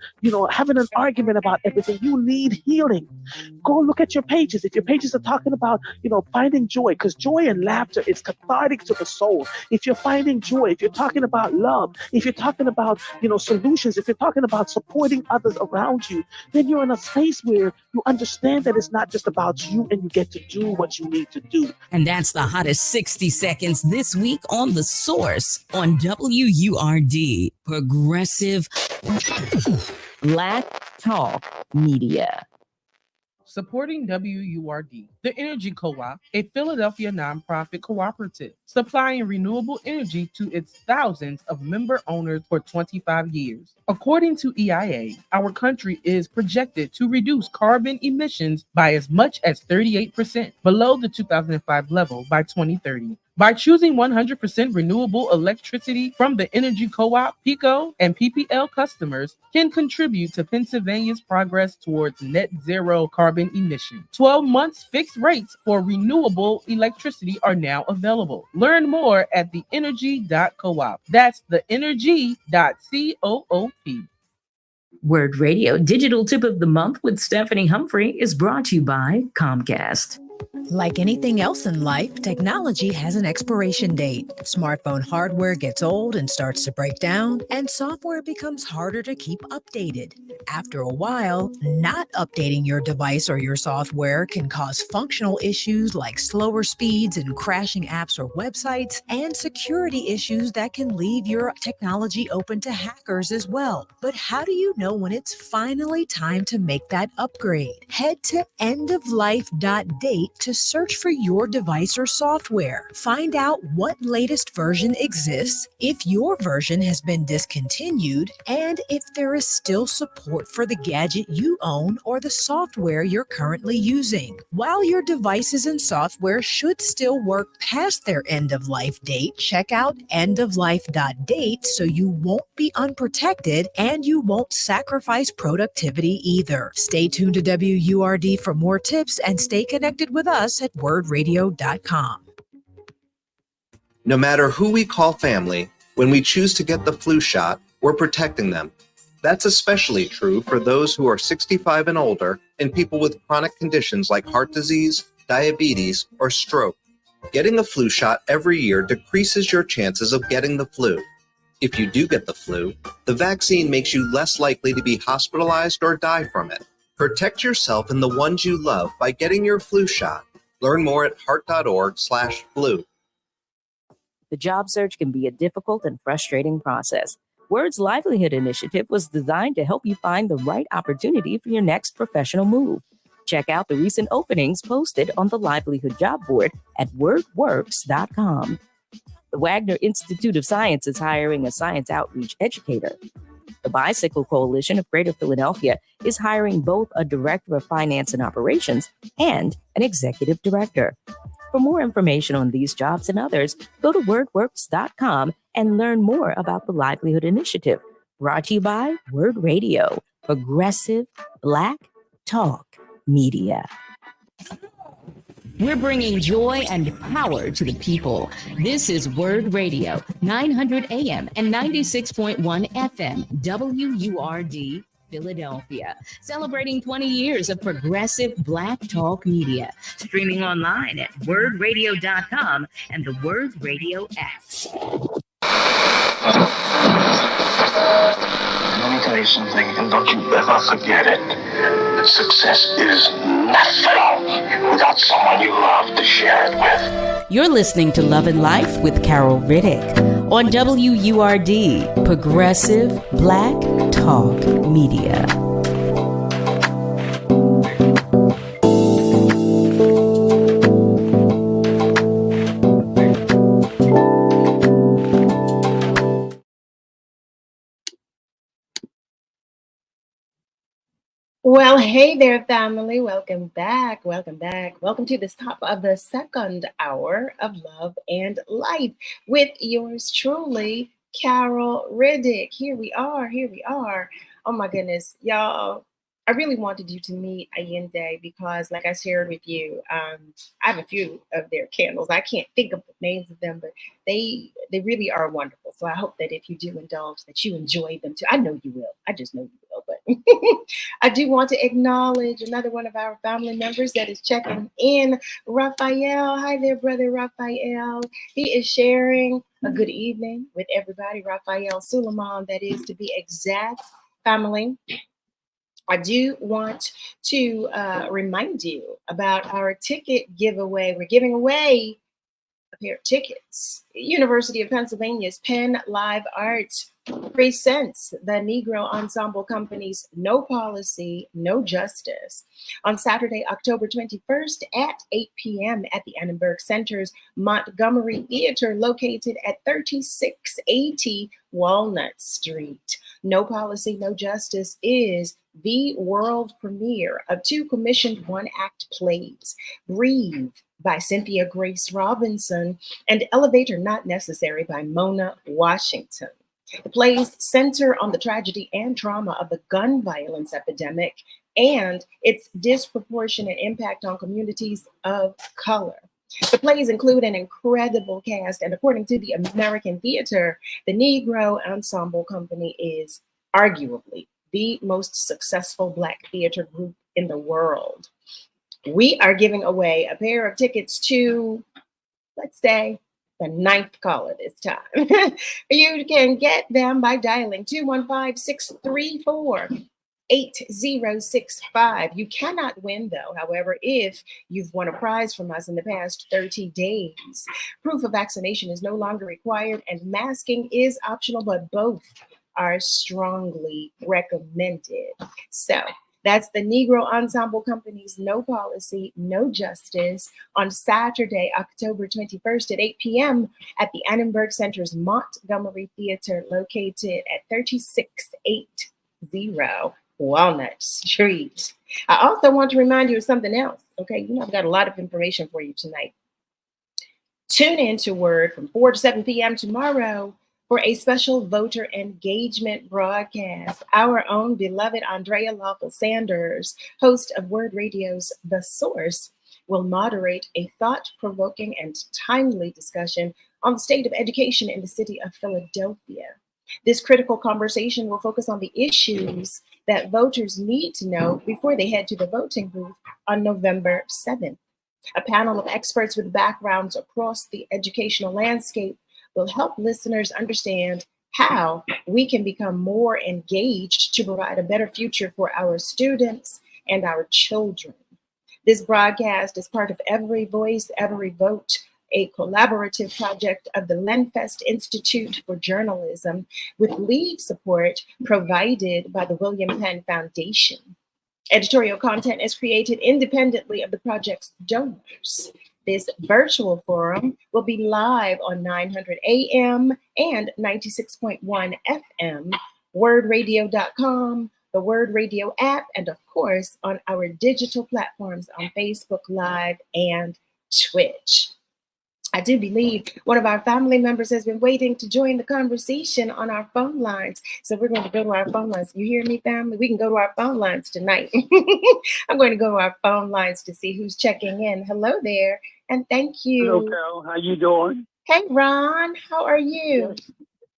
having an argument about everything, you need healing. Go look at your pages. If your pages are talking about, finding joy, because joy and laughter is cathartic to the soul. If you're finding joy, if you're talking about love, if you're talking about, solutions, if you're talking about supporting others around you, then you're in a space where you understand that it's not just about you and you get to do what you need to do. And that's the hottest 60 seconds this week on The Source on WURD, Progressive Black Talk Media. Supporting WURD, the Energy Co-op, a Philadelphia nonprofit cooperative, supplying renewable energy to its thousands of member owners for 25 years. According to EIA, our country is projected to reduce carbon emissions by as much as 38% below the 2005 level by 2030. By choosing 100% renewable electricity from the Energy Co-op, PICO, and PPL customers can contribute to Pennsylvania's progress towards net zero carbon emission. 12 months fixed rates for renewable electricity are now available. Learn more at theenergy.coop. That's theenergy.coop. Word Radio Digital Tip of the Month with Stephanie Humphrey is brought to you by Comcast. Like anything else in life, technology has an expiration date. Smartphone hardware gets old and starts to break down, and software becomes harder to keep updated. After a while, not updating your device or your software can cause functional issues like slower speeds and crashing apps or websites, and security issues that can leave your technology open to hackers as well. But how do you know when it's finally time to make that upgrade? Head to endoflife.date to search for your device or software. Find out what latest version exists, if your version has been discontinued, and if there is still support for the gadget you own or the software you're currently using. While your devices and software should still work past their end-of-life date, check out endoflife.date so you won't be unprotected and you won't sacrifice productivity either. Stay tuned to WURD for more tips and stay connected with us at wordradio.com. No matter who we call family, when we choose to get the flu shot, we're protecting them. That's especially true for those who are 65 and older and people with chronic conditions like heart disease, diabetes, or stroke. Getting a flu shot every year decreases your chances of getting the flu. If you do get the flu, the vaccine makes you less likely to be hospitalized or die from it. Protect yourself and the ones you love by getting your flu shot. Learn more at heart.org/flu. The job search can be a difficult and frustrating process. WURD's Livelihood Initiative was designed to help you find the right opportunity for your next professional move. Check out the recent openings posted on the Livelihood job board at wordworks.com. The Wagner Institute of Science is hiring a science outreach educator. The Bicycle Coalition of Greater Philadelphia is hiring both a director of finance and operations and an executive director. For more information on these jobs and others, go to wordworks.com and learn more about the Livelihood Initiative, brought to you by WURD Radio, Progressive Black Talk Media. We're bringing joy and power to the people. This is WURD Radio, 900 AM and 96.1 FM, WURD, Philadelphia, celebrating 20 years of progressive Black Talk Media, streaming online at wordradio.com and the WURD Radio app. Let me tell you something, and don't you ever forget it. Success is nothing without someone you love to share it with. You're listening to Love and Life with Carol Riddick on WURD, Progressive Black Talk Media. Well, hey there, family. Welcome back. Welcome back. Welcome to this top of the second hour of Love and Life with yours truly, Carol Riddick. Here we are. Here we are. Oh my goodness, y'all. I really wanted you to meet Allende because, like I shared with you, I have a few of their candles. I can't think of the names of them, but they really are wonderful. So I hope that if you do indulge, that you enjoy them too. I know you will. I just know you will. But I do want to acknowledge another one of our family members that is checking in, Raphael. Hi there, brother Raphael. He is sharing a good evening with everybody. Raphael Suleiman, that is to be exact, family. I do want to remind you about our ticket giveaway. We're giving away a pair of tickets. University of Pennsylvania's Penn Live Arts presents the Negro Ensemble Company's No Policy, No Justice on Saturday, October 21st at 8 p.m. at the Annenberg Center's Montgomery Theater, located at 3680 Walnut Street. No Policy, No Justice is the world premiere of two commissioned one-act plays, Breathe by Cynthia Grace Robinson and Elevator Not Necessary by Mona Washington. The plays center on the tragedy and trauma of the gun violence epidemic and its disproportionate impact on communities of color. The plays include an incredible cast, and according to the American Theater, the Negro Ensemble Company is arguably the most successful Black theater group in the world. We are giving away a pair of tickets to, let's say, the ninth caller this time. You can get them by dialing 215-634-8065. You cannot win, though, however, if you've won a prize from us in the past 30 days. Proof of vaccination is no longer required, and masking is optional, but both are strongly recommended. So, that's the Negro Ensemble Company's No Policy, No Justice on Saturday, October 21st at 8 p.m. at the Annenberg Center's Montgomery Theater, located at 3680 Walnut Street. I also want to remind you of something else. Okay, I've got a lot of information for you tonight. Tune in to WURD from 4 to 7 p.m. tomorrow for a special voter engagement broadcast. Our own beloved Andrea Lawful Sanders, host of WURD Radio's The Source, will moderate a thought-provoking and timely discussion on the state of education in the city of Philadelphia. This critical conversation will focus on the issues that voters need to know before they head to the voting booth on November 7th. A panel of experts with backgrounds across the educational landscape will help listeners understand how we can become more engaged to provide a better future for our students and our children. This broadcast is part of Every Voice, Every Vote, a collaborative project of the Lenfest Institute for Journalism, with lead support provided by the William Penn Foundation. Editorial content is created independently of the project's donors. This virtual forum will be live on 900 AM and 96.1 FM, wordradio.com, the WURD Radio app, and of course on our digital platforms on Facebook Live and Twitch. I do believe one of our family members has been waiting to join the conversation on our phone lines. So we're going to go to our phone lines. You hear me, family? We can go to our phone lines tonight. I'm going to go to our phone lines to see who's checking in. Hello there, and thank you. Hello, Carol. How you doing? Hey, Ron. How are you? Yes.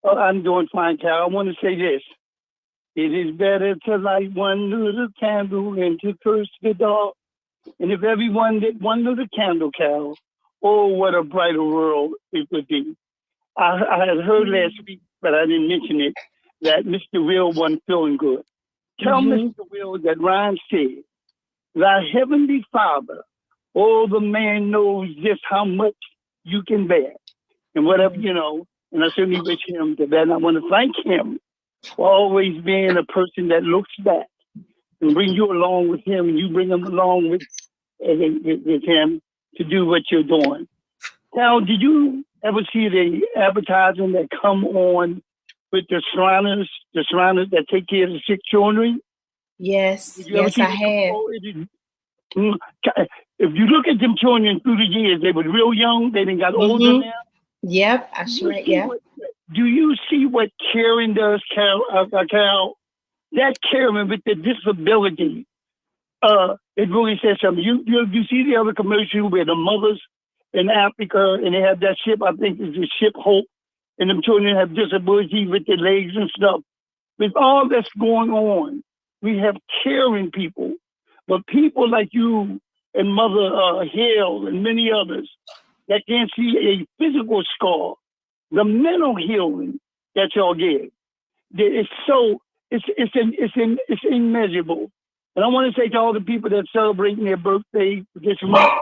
Oh, I'm doing fine, Carol. I want to say this. It is better to light one little candle and to curse the dark. And if everyone did one little candle, Carol, oh, what a brighter world it would be. I had heard last week, but I didn't mention it, that Mr. Will wasn't feeling good. Tell Mr. Will that Ryan said, thy heavenly Father, oh, the man knows just how much you can bear. And whatever, and I certainly wish him the best. And I want to thank him for always being a person that looks back and bring you along with him, and you bring him along with him to do what you're doing. Now, did you ever see the advertising that come on with the Shriners that take care of the sick children? Yes, Did you ever yes, see I that have. before? Mm, If you look at them children through the years, they were real young. They done got older Mm-hmm. now. Yep, I Do sure, you see yeah. what caring does, Carol? That caring with the disability, it really says something. You see the other commercial where the mothers in Africa and they have that ship, I think it's the ship Hope, and them children have disabilities with their legs and stuff. With all that's going on, we have caring people, but people like you and Mother Hill and many others that can't see a physical scar, the mental healing that y'all give, it's so it's immeasurable. And I want to say to all the people that celebrating their birthday this month,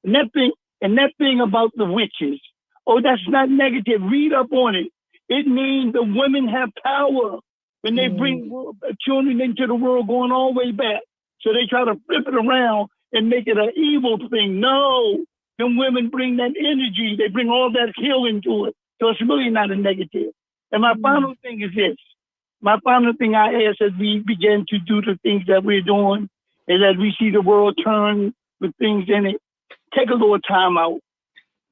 and that thing about the witches, oh, that's not negative. Read up on it. It means the women have power when they bring children into the world, going all the way back. So they try to flip it around and make it an evil thing. No, them women bring that energy. They bring all that healing to it. So it's really not a negative. And my final thing is this. My final thing I ask as we begin to do the things that we're doing is as we see the world turn with things in it, take a little time out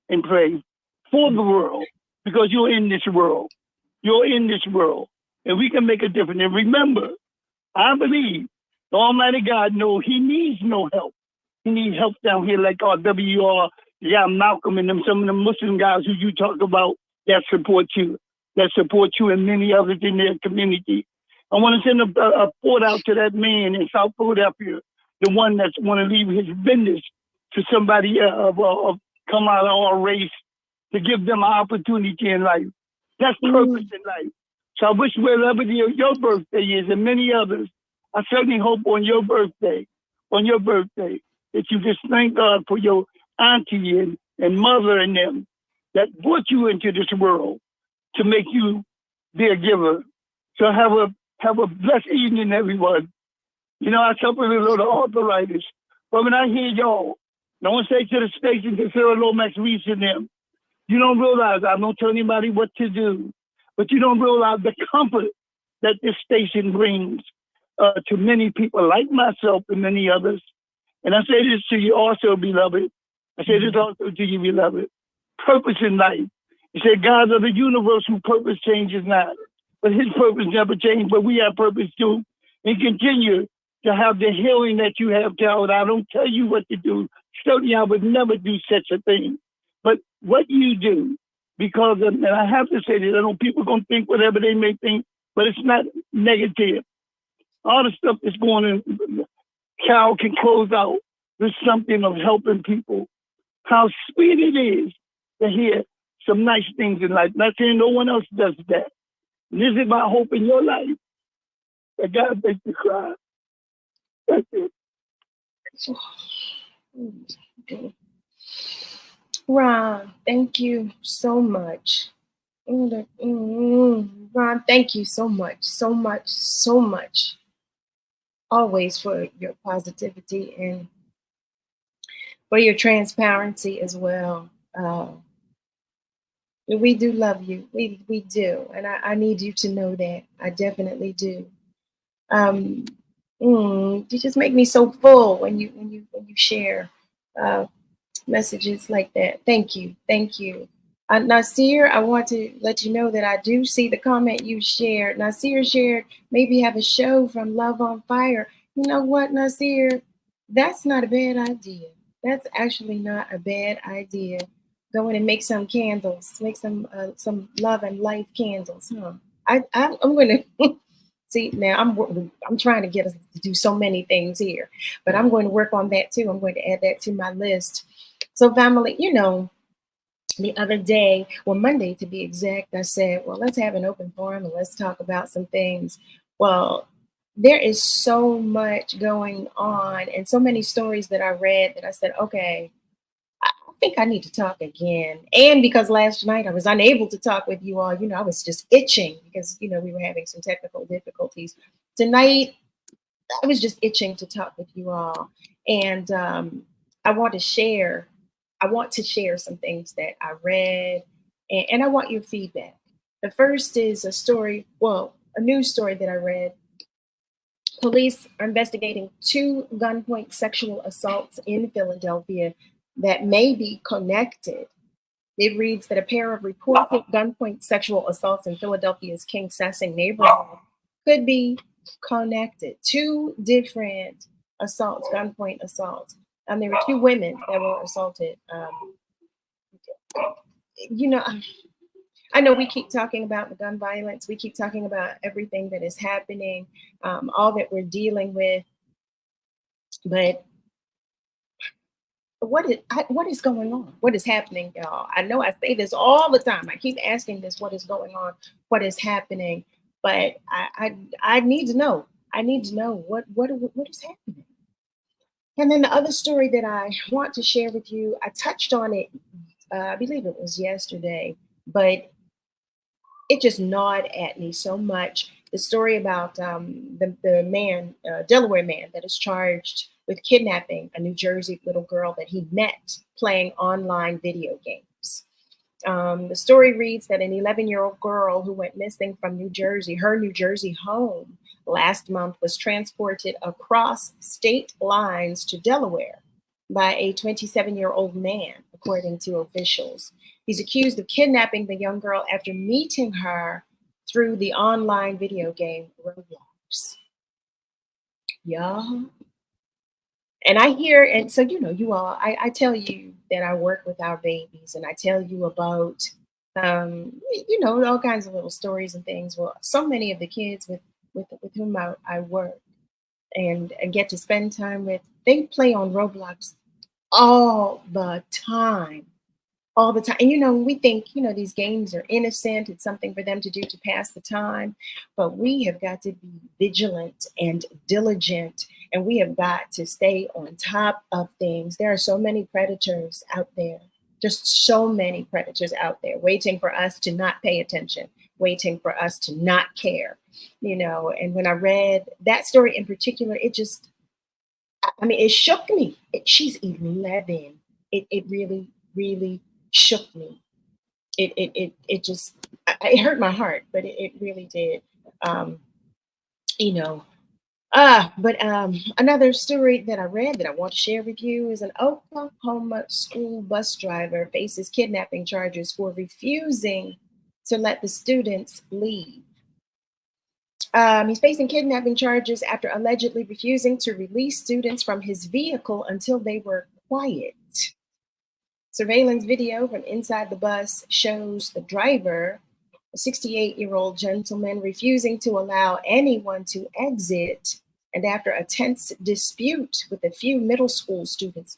and pray for the world because you're in this world. You're in this world. And we can make a difference. And remember, I believe the Almighty God knows he needs no help. He needs help down here like our WR, Malcolm and them, some of the Muslim guys who you talk about that support you and many others in their community. I want to send a port out to that man in South Philadelphia, the one that's want to leave his business to somebody come out of our race to give them an opportunity in life. That's purpose in life. So I wish wherever your birthday is and many others, I certainly hope on your birthday, that you just thank God for your auntie and mother and them that brought you into this world to make you their giver. So have a blessed evening, everyone. You know, I suffer with a little arthritis, but when I hear y'all, I want to say to the station, to Sarah Lomax Reese and them, you don't realize, I don't tell anybody what to do, but you don't realize the comfort that this station brings to many people like myself and many others. And I say this to you also, beloved. I say this also to you, beloved. Purpose in life. He said, God of the universe whose purpose changes not. But his purpose never changed, but we have purpose too. And continue to have the healing that you have, Carol. I don't tell you what to do. Certainly I would never do such a thing. But what you do, because, and I have to say this, I know people going to think whatever they may think, but it's not negative. All the stuff that's going on, Carol can close out with something of helping people. How sweet it is to hear some nice things in life. Not saying no one else does that. And this is my hope in your life, that God makes you cry. That's it. Ron, thank you so much. Ron, thank you so much, so much, so much. Always for your positivity and for your transparency as well. We do love you. We do. And I need you to know that. I definitely do. You just make me so full when you share messages like that. Thank you. Thank you. Nasir, I want to let you know that I do see the comment you shared. Nasir shared maybe have a show from Love on Fire. You know what, Nasir? That's not a bad idea. That's actually not a bad idea. Go in and make some candles, make some love and life candles, huh? I'm going to see now. I'm trying to get us to do so many things here, but I'm going to work on that too. I'm going to add that to my list. So, family, you know, the other day, well, Monday to be exact, I said, well, let's have an open forum and let's talk about some things. Well, there is so much going on and so many stories that I read that I said, okay, I think I need to talk again. And because last night I was unable to talk with you all, you know, I was just itching because, you know, we were having some technical difficulties. Tonight, I was just itching to talk with you all. And I want to share some things that I read, and I want your feedback. The first is a story, well, a news story that I read Police are investigating 2 gunpoint sexual assaults in Philadelphia that may be connected. It reads that a pair of reported gunpoint sexual assaults in Philadelphia's King Sessing neighborhood could be connected. 2 different assaults, gunpoint assaults. There were 2 women that were assaulted. You know, I know we keep talking about the gun violence. We keep talking about everything that is happening, all that we're dealing with. But what is going on? What is happening, y'all? I know I say this all the time. I keep asking this: what is going on? What is happening? But I need to know. I need to know what is happening. And then the other story that I want to share with you, I touched on it. I believe it was yesterday, but it just gnawed at me so much. The story about the man, Delaware man, that is charged with kidnapping a New Jersey little girl that he met playing online video games. The story reads that an 11-year-old girl who went missing from New Jersey, her New Jersey home, last month was transported across state lines to Delaware by a 27-year-old man, according to officials. He's accused of kidnapping the young girl after meeting her through the online video game Roblox. Yeah. And I hear, and so, you all, I tell you that I work with our babies, and I tell you about, all kinds of little stories and things. Well, so many of the kids with whom I work and get to spend time with, they play on Roblox all the time. All the time. And we think, these games are innocent. It's something for them to do to pass the time. But we have got to be vigilant and diligent, and we have got to stay on top of things. There are so many predators out there, just so many predators out there waiting for us to not pay attention, waiting for us to not care, And when I read that story in particular, it just, it shook me. She's 11. It really, really shook me. It just, it hurt my heart, but it really did. Another story that I read that I want to share with you is an Oklahoma school bus driver faces kidnapping charges for refusing to let the students leave. He's facing kidnapping charges after allegedly refusing to release students from his vehicle until they were quiet. Surveillance video from inside the bus shows the driver, a 68-year-old gentleman, refusing to allow anyone to exit. And after a tense dispute with a few middle school students,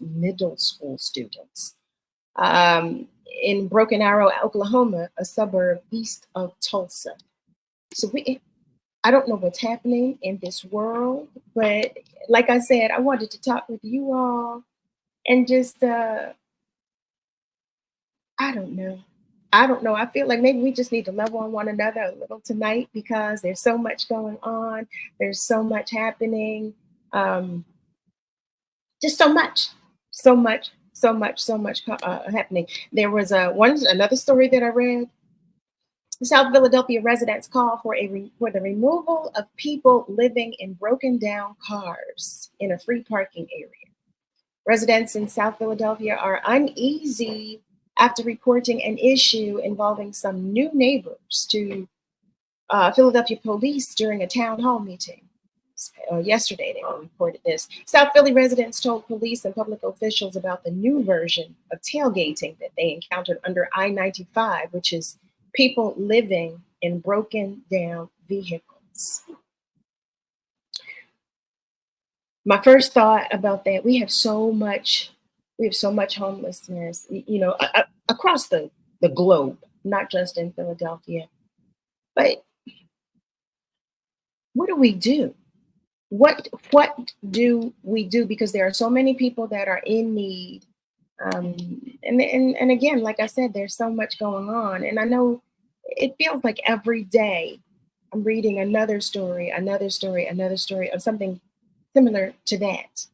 in Broken Arrow, Oklahoma, a suburb east of Tulsa. So I don't know what's happening in this world, but like I said, I wanted to talk with you all and just, I don't know. I feel like maybe we just need to love on one another a little tonight because there's so much going on. There's so much happening. Just so much happening. There was another story that I read. South Philadelphia residents call for the removal of people living in broken down cars in a free parking area. Residents in South Philadelphia are uneasy after reporting an issue involving some new neighbors to Philadelphia police during a town hall meeting. Yesterday, they reported this. South Philly residents told police and public officials about the new version of tailgating that they encountered under I-95, which is people living in broken down vehicles. My first thought about that, we have so much homelessness, across the globe, not just in Philadelphia. But what do we do? What do we do? Because there are so many people that are in need. And again, like I said, there's so much going on. And I know it feels like every day I'm reading another story of something similar to that.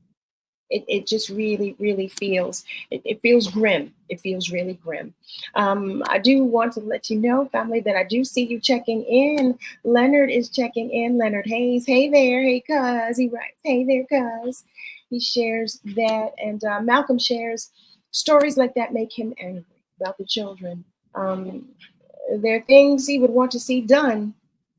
It just really, really feels, it feels grim. It feels really grim. I do want to let you know, family, that I do see you checking in. Leonard is checking in. Leonard Hayes, hey there, hey cuz. He writes, hey there, cuz. He shares that. And Malcolm shares, stories like that make him angry about the children. There are things he would want to see done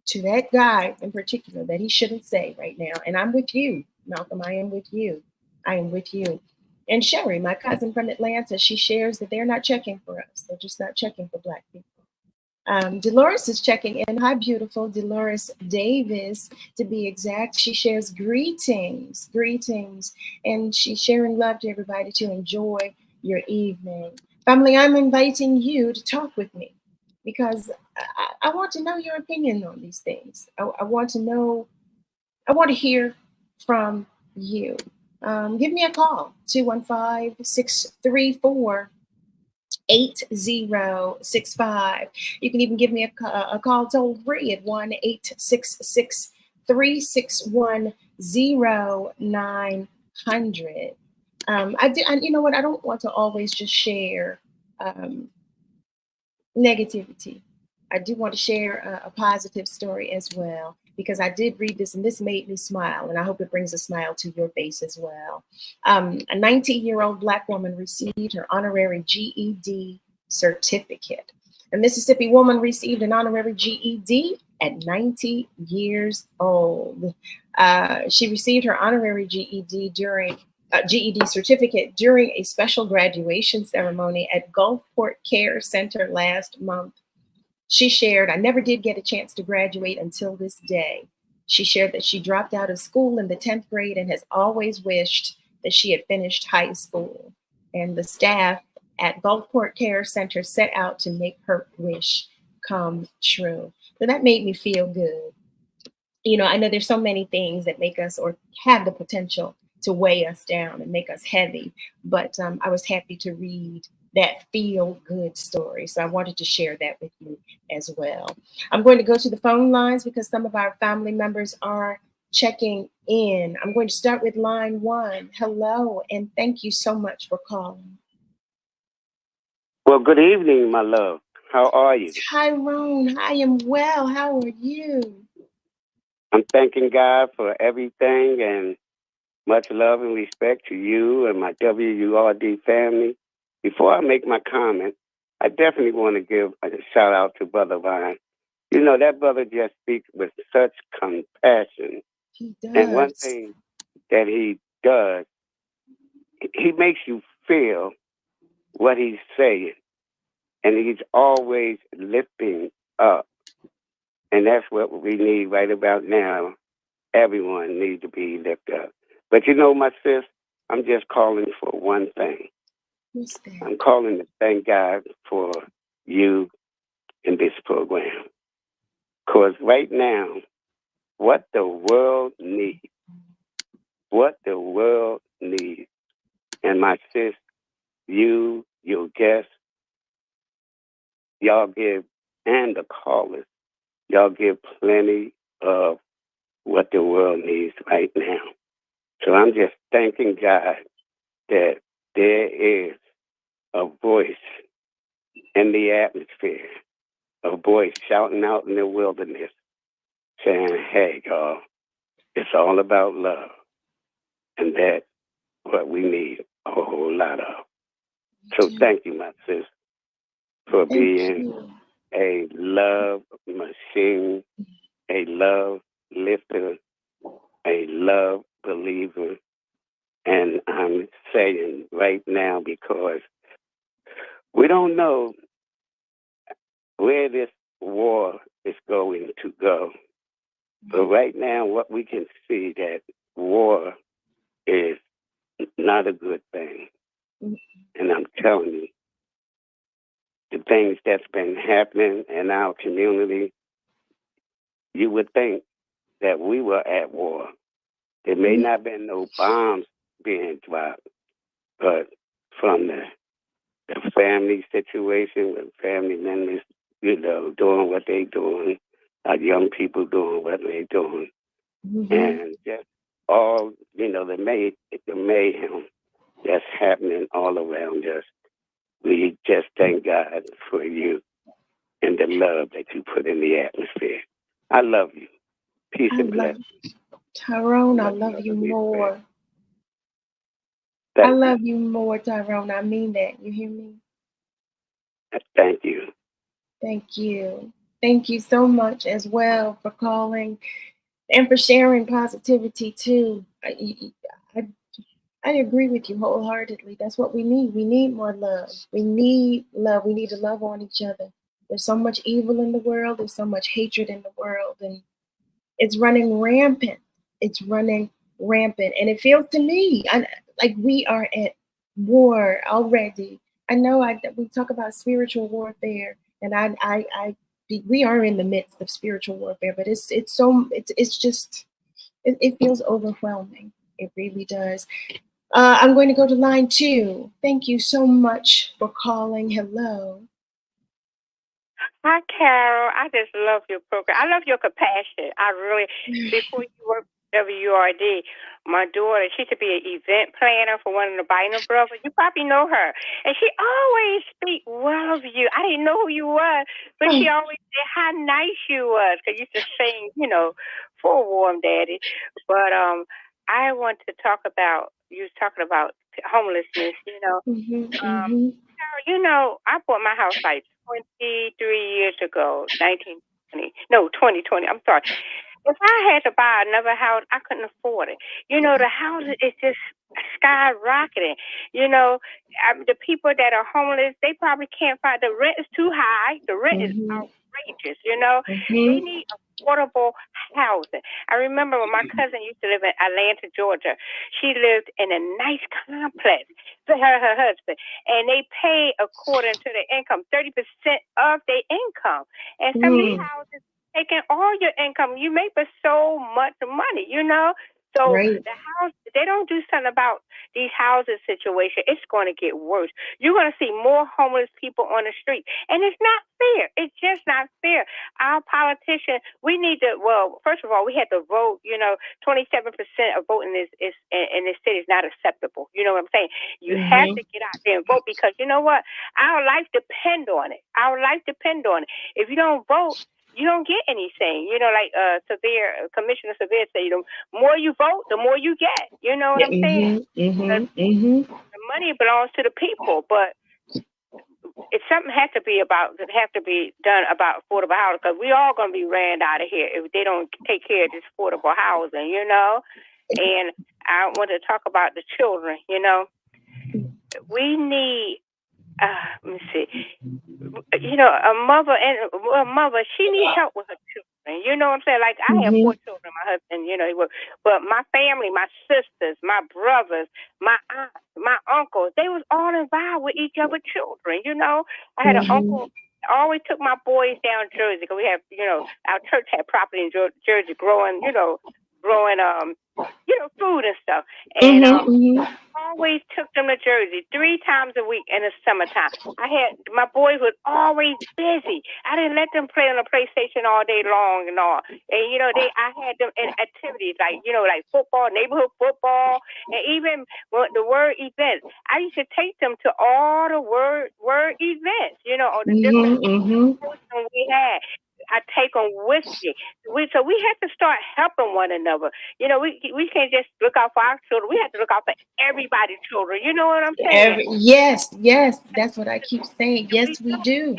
to that guy in particular that he shouldn't say right now. And I'm with you, Malcolm. I am with you. I am with you. And Sherry, my cousin from Atlanta, she shares that they're not checking for us. They're just not checking for Black people. Dolores is checking in. Hi, beautiful Dolores Davis, to be exact. She shares greetings, greetings, and she's sharing love to everybody to enjoy your evening. Family, I'm inviting you to talk with me because I want to know your opinion on these things. I want to know, I want to hear from you. Give me a call, 215-634-8065. You can even give me a call toll free at 1-866-361-0900. You know what? I don't want to always just share negativity. I do want to share a positive story as well, because I did read this and this made me smile, and I hope it brings a smile to your face as well. A 19-year-old Black woman received her honorary GED certificate. A Mississippi woman received an honorary GED at 90 years old. She received her honorary GED GED certificate during a special graduation ceremony at Gulfport Care Center last month. She shared, I never did get a chance to graduate until this day. She shared that she dropped out of school in the 10th grade and has always wished that she had finished high school. And the staff at Gulfport Care Center set out to make her wish come true. So that made me feel good. You know, I know there's so many things that make us or have the potential to weigh us down and make us heavy, but I was happy to read that feel good story. So I wanted to share that with you as well. I'm going to go to the phone lines because some of our family members are checking in. I'm going to start with line 1. Hello, and thank you so much for calling. Well, good evening, my love. How are you? Tyrone, I am well. How are you? I'm thanking God for everything and much love and respect to you and my WURD family. Before I make my comment, I definitely want to give a shout out to Brother Vine. You know, that brother just speaks with such compassion. He does. And one thing that he does, he makes you feel what he's saying. And he's always lifting up. And that's what we need right about now. Everyone needs to be lifted up. But you know, my sis, I'm just calling for one thing. What's that? I'm calling to thank God for you in this program. Because right now, what the world needs, and my sis, you, your guests, y'all give, and the callers, y'all give plenty of what the world needs right now. So I'm just thanking God that there is a voice in the atmosphere, a voice shouting out in the wilderness, saying, hey, y'all, it's all about love. And that's what we need a whole lot of. So thank you, my sis, for being a love machine, a love lifter, a love believer. And I'm saying right now, because we don't know where this war is going to go. But right now, what we can see that war is not a good thing. And I'm telling you, the things that's been happening in our community, you would think that we were at war. There may not have been no bombs being dropped, but from the family situation with family members, you know, doing what they doing, our young people doing what they doing, and just all, the mayhem that's happening all around us. We just thank God for you and the love that you put in the atmosphere. I love you. Peace and blessings. Tyrone, I love you more. I love you more, Tyrone. I mean that. You hear me? Thank you. Thank you. Thank you so much as well for calling and for sharing positivity too. I agree with you wholeheartedly. That's what we need. We need more love. We need love. We need to love on each other. There's so much evil in the world. There's so much hatred in the world. And it's running rampant. It's running rampant. And it feels to me like we are at war already. I know we talk about spiritual warfare, and we are in the midst of spiritual warfare, but it feels overwhelming. It really does. I'm going to go to line 2. Thank you so much for calling. Hello. Hi, Carol. I just love your program. I love your compassion. I really, before you worked WURD, my daughter, she used to be an event planner for one of the Bynum brothers. You probably know her. And she always speak well of you. I didn't know who you were, but she always said how nice you was. Because you used to sing, for a warm daddy. But I want to talk about, you was talking about homelessness, I bought my house like 23 years ago, 2020. I'm sorry. If I had to buy another house, I couldn't afford it. The house is just skyrocketing. The people that are homeless, they probably can't find, the rent is too high. The rent is outrageous. They need affordable housing. I remember when my cousin used to live in Atlanta, Georgia. She lived in a nice complex for her husband, and they pay according to their income, 30% of their income. And some of these houses taking all your income. You make for so much money, So the house, they don't do something about these housing situation. It's going to get worse. You're going to see more homeless people on the street, and it's not fair. It's just not fair. Our politicians, we need to. Well, first of all, we had to vote. 27% of voting is in this city is not acceptable. You know what I'm saying? You have to get out there and vote, because you know what? Our life depend on it. Our life depend on it. If you don't vote, you don't get anything. Like Commissioner Severe said, the more you vote, the more you get. You know what I'm saying? The money belongs to the people, but it's something has to be done about affordable housing, because we all going to be ran out of here if they don't take care of this affordable housing, And I want to talk about the children, We need, let me see. A mother, she needs help with her children. You know what I'm saying? Like, I have 4 children, my husband, but my family, my sisters, my brothers, my aunts, my uncles, they was all involved with each other's children, I had an uncle, always took my boys down Jersey, because we have, our church had property in Jersey growing food and stuff. And always took them to Jersey 3 times a week in the summertime. My boys was always busy. I didn't let them play on the PlayStation all day long and all. And I had them in activities like football, neighborhood football, and even the WURD events. I used to take them to all the WURD events, all the different we had. I take them with me. So we have to start helping one another. We can't just look out for our children. We have to look out for everybody's children. You know what I'm saying? Yes. That's what I keep saying. Yes, we do.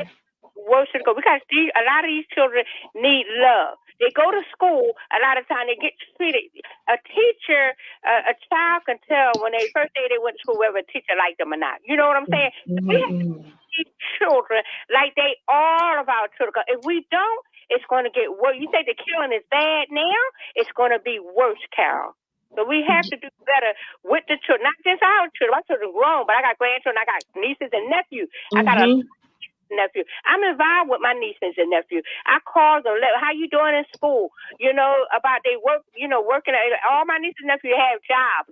Where should go? Because a lot of these children need love. They go to school. A lot of time they get treated. A teacher, a child can tell when they first day they went to school whether a teacher liked them or not. You know what I'm saying? We have to teach children like they are of our children. If we don't, it's going to get worse. You say the killing is bad now, it's going to be worse, Carol. So we have to do better with the children, not just our children. My children grown, but I got grandchildren, I got nieces and nephews. I got a nephew. I'm involved with my nieces and nephews. I call them, how you doing in school? About they work, working. All my nieces and nephews have jobs,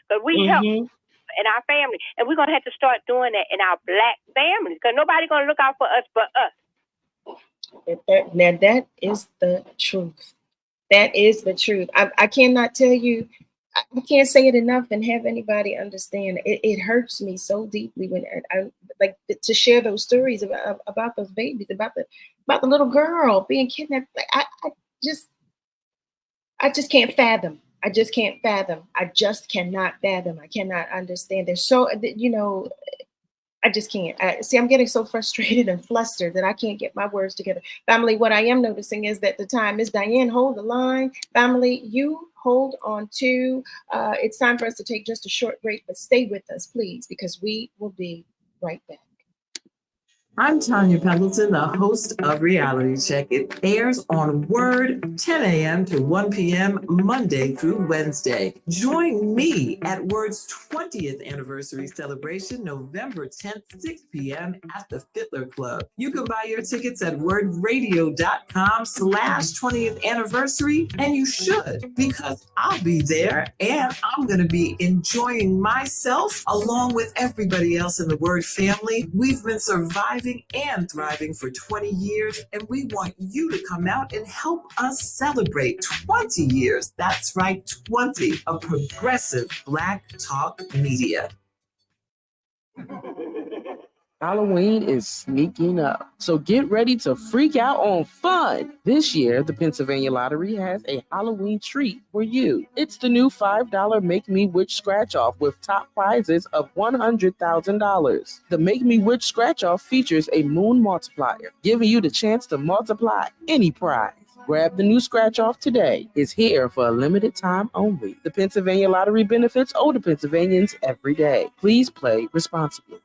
but we help in our family. And we're going to have to start doing that in our Black families, because nobody's going to look out for us but us. Now that is the truth. That is the truth. I cannot tell you I can't say it enough and have anybody understand. It hurts me so deeply when I like to share those stories about those babies, about the little girl being kidnapped. Like I just can't fathom. I just can't fathom. I just cannot fathom. I cannot understand. There's so, I just can't. See, I'm getting so frustrated and flustered that I can't get my words together. Family, what I am noticing is that the time is Diane, hold the line. Family, you hold on to. It's time for us to take just a short break, but stay with us, please, because we will be right back. I'm Tanya Pendleton, the host of Reality Check. It airs on WURD 10 a.m. to 1 p.m. Monday through Wednesday. Join me at WURD's 20th anniversary celebration, November 10th, 6 p.m. at the Fiddler Club. You can buy your tickets at wordradio.com/20th anniversary, and you should, because I'll be there and I'm going to be enjoying myself along with everybody else in the WURD family. We've been surviving and thriving for 20 years, and we want you to come out and help us celebrate 20 years. That's right, 20 of progressive Black talk media. Halloween is sneaking up, so get ready to freak out on fun. This year, the Pennsylvania Lottery has a Halloween treat for you. It's the new $5 Make Me Witch Scratch-Off with top prizes of $100,000. The Make Me Witch Scratch-Off features a moon multiplier, giving you the chance to multiply any prize. Grab the new scratch-off today. It's here for a limited time only. The Pennsylvania Lottery benefits older Pennsylvanians every day. Please play responsibly.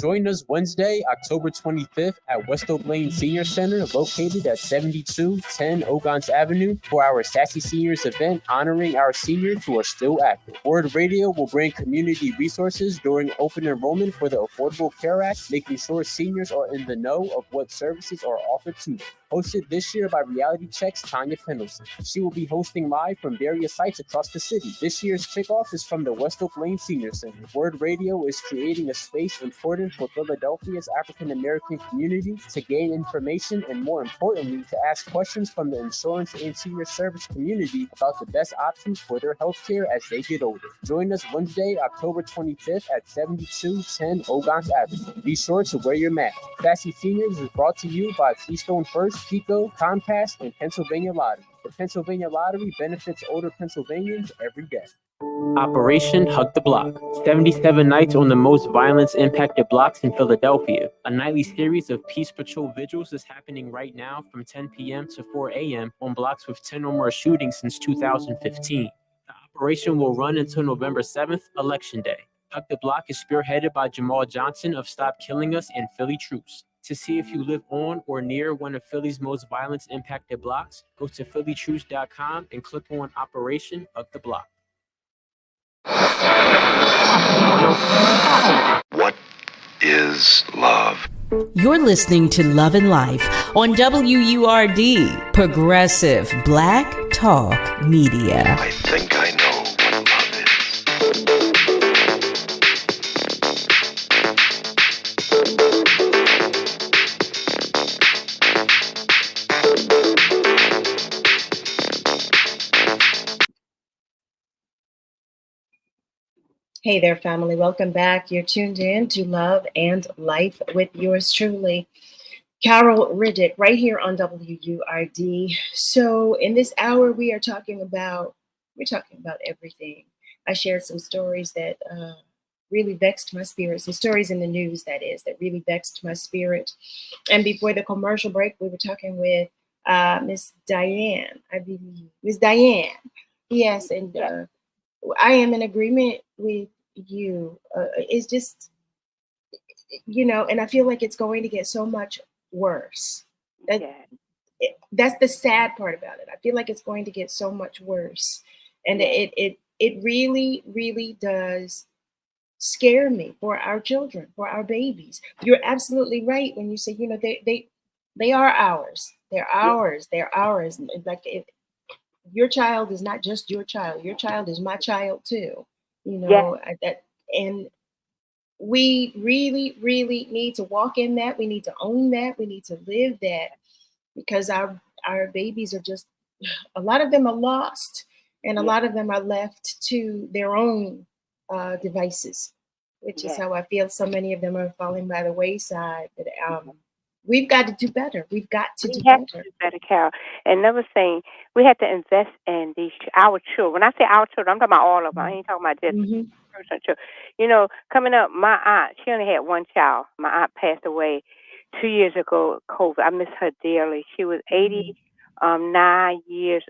Join us Wednesday, October 25th at West Oak Lane Senior Center, located at 7210 Ogons Avenue, for our Sassy Seniors event honoring our seniors who are still active. WURD Radio will bring community resources during open enrollment for the Affordable Care Act, making sure seniors are in the know of what services are offered to them. Hosted this year by Reality Check's Tanya Pendleton. She will be hosting live from various sites across the city. This year's kickoff is from the West Oak Lane Senior Center. WURD Radio is creating a space important for Philadelphia's African-American community to gain information and, more importantly, to ask questions from the insurance and senior service community about the best options for their health care as they get older. Join us Wednesday, October 25th at 7210 Ogons Avenue. Be sure to wear your mask. Sassy Seniors is brought to you by Keystone First, Pico, Comcast, and Pennsylvania Lottery. The Pennsylvania Lottery benefits older Pennsylvanians every day. Operation Hug the Block. 77 nights on the most violence-impacted blocks in Philadelphia. A nightly series of Peace Patrol vigils is happening right now from 10 p.m. to 4 a.m. on blocks with 10 or more shootings since 2015. The operation will run until November 7th, Election Day. Hug the Block is spearheaded by Jamal Johnson of Stop Killing Us and Philly Troops. To see if you live on or near one of Philly's most violence-impacted blocks, go to phillytroops.com and click on Operation Hug the Block. What is love? You're listening to Love and Life on WURD, Progressive Black Talk Media. I think I know what love is. Hey there, family. Welcome back. You're tuned in to Love and Life with yours truly, Carol Riddick, right here on WURD. So in this hour, we're talking about everything. I shared some stories that really vexed my spirit, some stories in the news, that really vexed my spirit. And before the commercial break, we were talking with Miss Diane, I believe. Miss Diane. Yes, and I am in agreement with you. It's just, and I feel like it's going to get so much worse. That's the sad part about it. I feel like it's going to get so much worse. And it really, really does scare me for our children, for our babies. You're absolutely right when you say, they are ours. They're ours. They're ours. Like your child is not just your child. Your child is my child too. And we really, really need to walk in that. We need to own that. We need to live that, because our babies are just, a lot of them are lost. And a lot of them are left to their own devices, which is how I feel so many of them are falling by the wayside. But we've got to do better. We've got to do better. To do better, Carol. And another thing, we have to invest in our children. When I say our children, I'm talking about all of them. I ain't talking about just person children. You know, coming up, my aunt, she only had one child. My aunt passed away 2 years ago, COVID. I miss her dearly. She was 88 years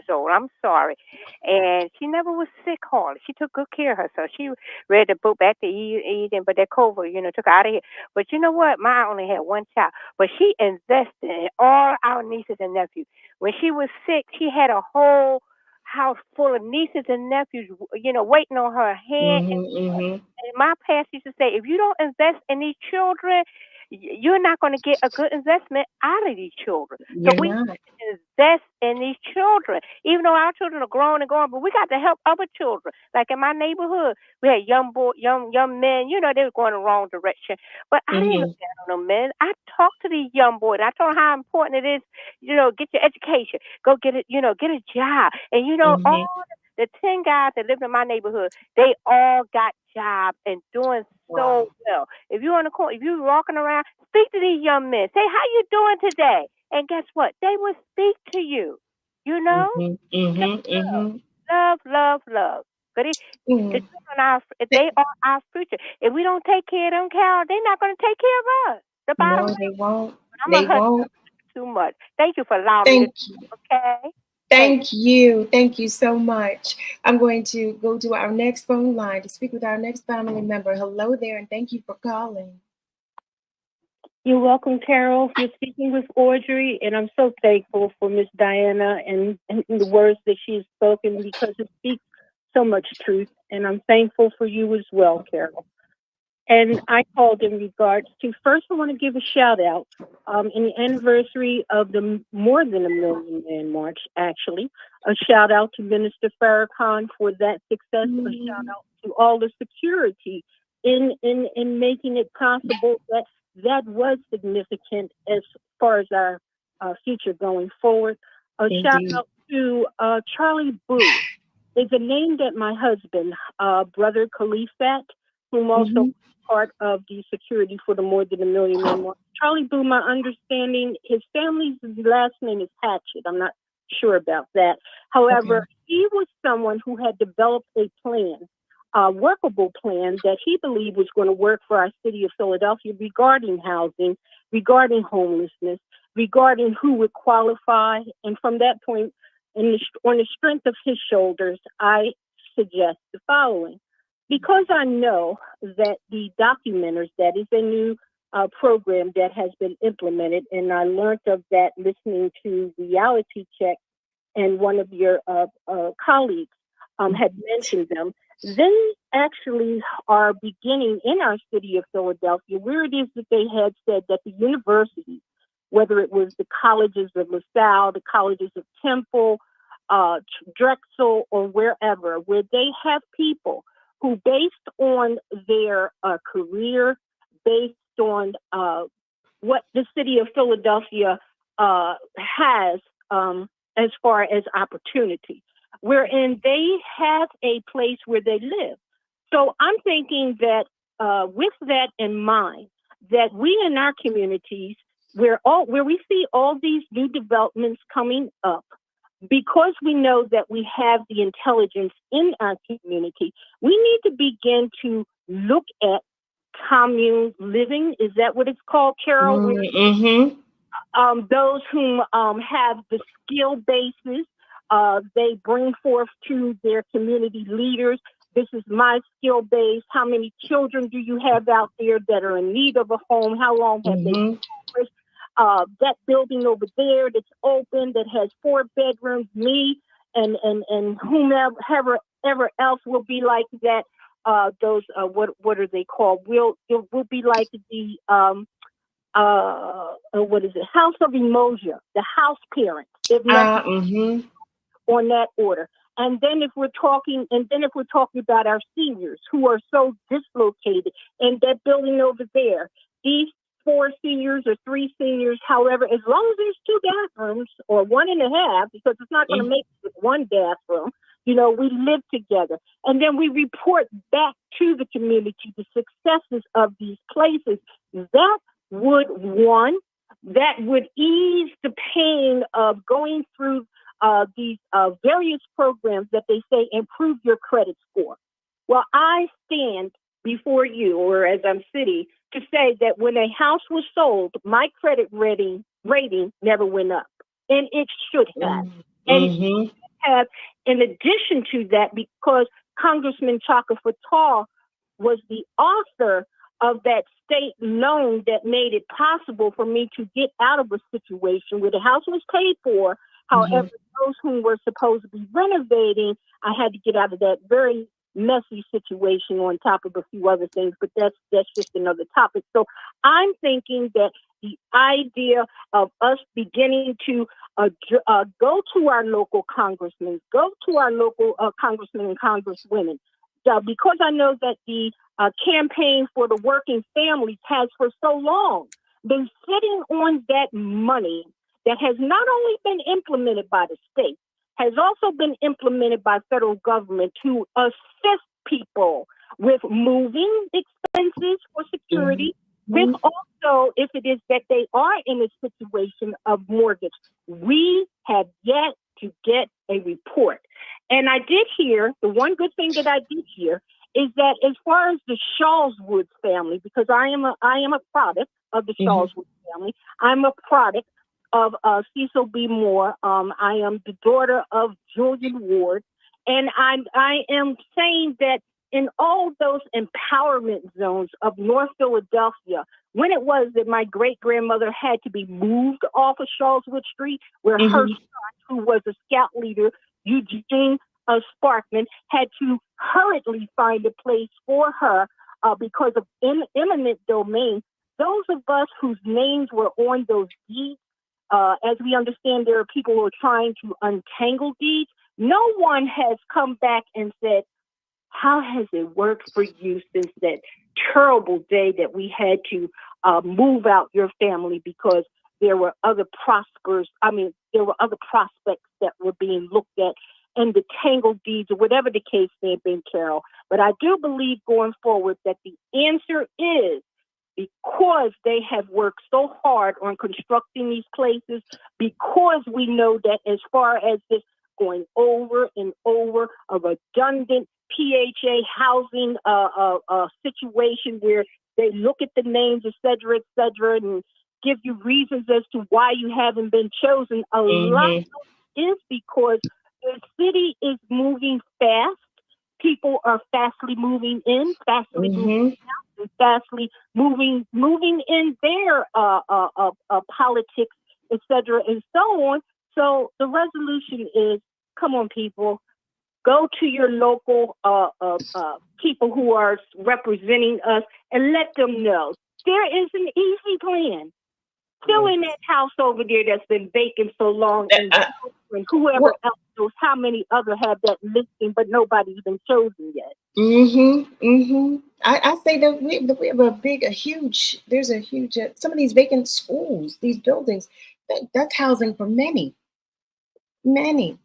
old. I'm sorry. And she never was sick hardly. She took good care of herself. She read the book Back to Eden, but that COVID, took her out of here. But you know what? My aunt only had one child, but she invested in all our nieces and nephews. When she was sick, she had a whole house full of nieces and nephews, waiting on her hand. And my past used to say, if you don't invest in these children, you're not going to get a good investment out of these children. So we have to invest in these children. Even though our children are grown and gone, but we got to help other children. Like in my neighborhood, we had young men, they were going the wrong direction. But I didn't look down on them men. I talked to these young boys. I told them how important it is, get your education. Go get it, get a job. And all the 10 guys that lived in my neighborhood, they all got jobs and doing so well. If you're on the corner, if you're walking around, speak to these young men. Say, how you doing today? And guess what? They will speak to you. Love. But the children they are our future. If we don't take care of them, Carol, they're not going to take care of us. The bottom line. They won't. I'm a husband too much. Thank you for allowing me to. Okay. Thank you. Thank you so much. I'm going to go to our next phone line to speak with our next family member. Hello there, and thank you for calling. You're welcome, Carol. You're speaking with Audrey, and I'm so thankful for Miss Diana and the words that she's spoken because it speaks so much truth, and I'm thankful for you as well, Carol. And I called in regards to, first I want to give a shout out in the anniversary of the More Than a Million Man March, actually. A shout out to Minister Farrakhan for that success. A shout out to all the security in making it possible. That was significant as far as our future going forward. A shout out to Charlie Boo. It's a name that my husband, Brother Khalifat, whom also part of the security for the More Than a Million Man March. Charlie Boo, my understanding, his family's last name is Hatchett. I'm not sure about that. However, he was someone who had developed a plan, a workable plan that he believed was going to work for our city of Philadelphia regarding housing, regarding homelessness, regarding who would qualify. And from that point, on the strength of his shoulders, I suggest the following. Because I know that the Documenters, that is a new program that has been implemented, and I learned of that listening to Reality Check, and one of your colleagues had mentioned them. They actually are beginning in our city of Philadelphia, where it is that they had said that the universities, whether it was the colleges of LaSalle, the colleges of Temple, Drexel, or wherever, where they have people who, based on their career, based on what the city of Philadelphia has as far as opportunity, wherein they have a place where they live. So I'm thinking that with that in mind, that we in our communities, where we see all these new developments coming up, because we know that we have the intelligence in our community, we need to begin to look at commune living. Is that what it's called, Carol? Those whom have the skill bases, they bring forth to their community leaders. This is my skill base. How many children do you have out there that are in need of a home? How long have they been homeless? That building over there that's open, that has 4 bedrooms, me and whomever else will be like that. Those what are they called? We'll be like the what is it? House of Emoja, the house parents. If not on that order. And then if we're talking about our seniors who are so dislocated, and that building over there, these 4 seniors or 3 seniors, however, as long as there's 2 bathrooms or 1.5, because it's not going to make it with 1 bathroom, you know, we live together. And then we report back to the community the successes of these places. That would ease the pain of going through these various programs that they say improve your credit score. Well, I stand before you, or as I'm sitting, to say that when a house was sold, my credit rating never went up, and it should have. And it should have, in addition to that, because Congressman Chaka Fattah was the author of that state loan that made it possible for me to get out of a situation where the house was paid for. However, those who were supposed to be renovating, I had to get out of that very messy situation on top of a few other things, but that's just another topic. So I'm thinking that the idea of us beginning to go to our local congressmen, go to our local congressmen and congresswomen, because I know that the campaign for the working families has for so long been sitting on that money that has not only been implemented by the state, has also been implemented by federal government to assist people with moving expenses for security, with also if it is that they are in a situation of mortgage. We have yet to get a report. And I did hear, the one good thing that I did hear is that as far as the Shawswood family, because I am a product of the Shawswood family, I'm a product of Cecil B. Moore. I am the daughter of Julian Ward. And I am saying that in all those empowerment zones of North Philadelphia, when it was that my great-grandmother had to be moved off of Shawswood Street, where her son, who was a scout leader, Eugene Sparkman, had to hurriedly find a place for her because of eminent domain, those of us whose names were on those deeds, as we understand, there are people who are trying to untangle deeds. No one has come back and said, how has it worked for you since that terrible day that we had to move out your family because there were other prospects that were being looked at and the tangled deeds or whatever the case may have been, Carol. But I do believe going forward that the answer is, because they have worked so hard on constructing these places, because we know that as far as this going over and over a redundant PHA housing situation where they look at the names, et cetera, and give you reasons as to why you haven't been chosen. A lot of it is because the city is moving fast. People are fastly moving in, fastly moving out, and fastly moving in their politics, et cetera, and so on. So the resolution is, come on, people, go to your local people who are representing us and let them know there is an easy plan. Fill in that house over there that's been vacant so long, and whoever else knows how many other have that listing, but nobody's been chosen yet. I say that we have a huge, some of these vacant schools, these buildings, that's housing for many. Right.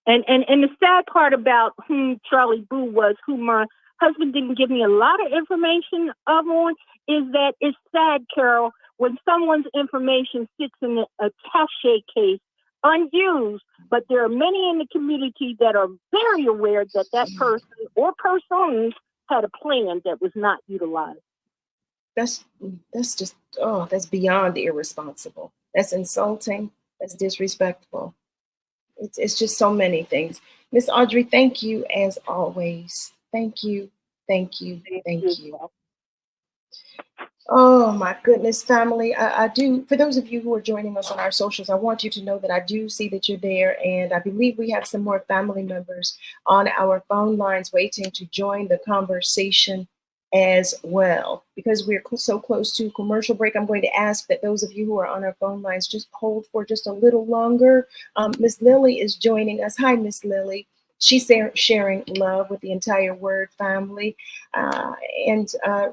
And the sad part about whom Charlie Boo was, who my husband didn't give me a lot of information on, is that it's sad, Carol, when someone's information sits in a cachet case unused, but there are many in the community that are very aware that that person or persons had a plan that was not utilized. That's just, that's beyond irresponsible. That's insulting. That's disrespectful. It's just so many things. Miss Audrey, thank you as always. Thank you. Oh my goodness, family. I do, for those of you who are joining us on our socials, I want you to know that I do see that you're there, and I believe we have some more family members on our phone lines waiting to join the conversation as well. Because we're so close to commercial break, I'm going to ask that those of you who are on our phone lines just hold for just a little longer. Miss Lily is joining us. Hi, Miss Lily. She's sharing love with the entire WURD family. And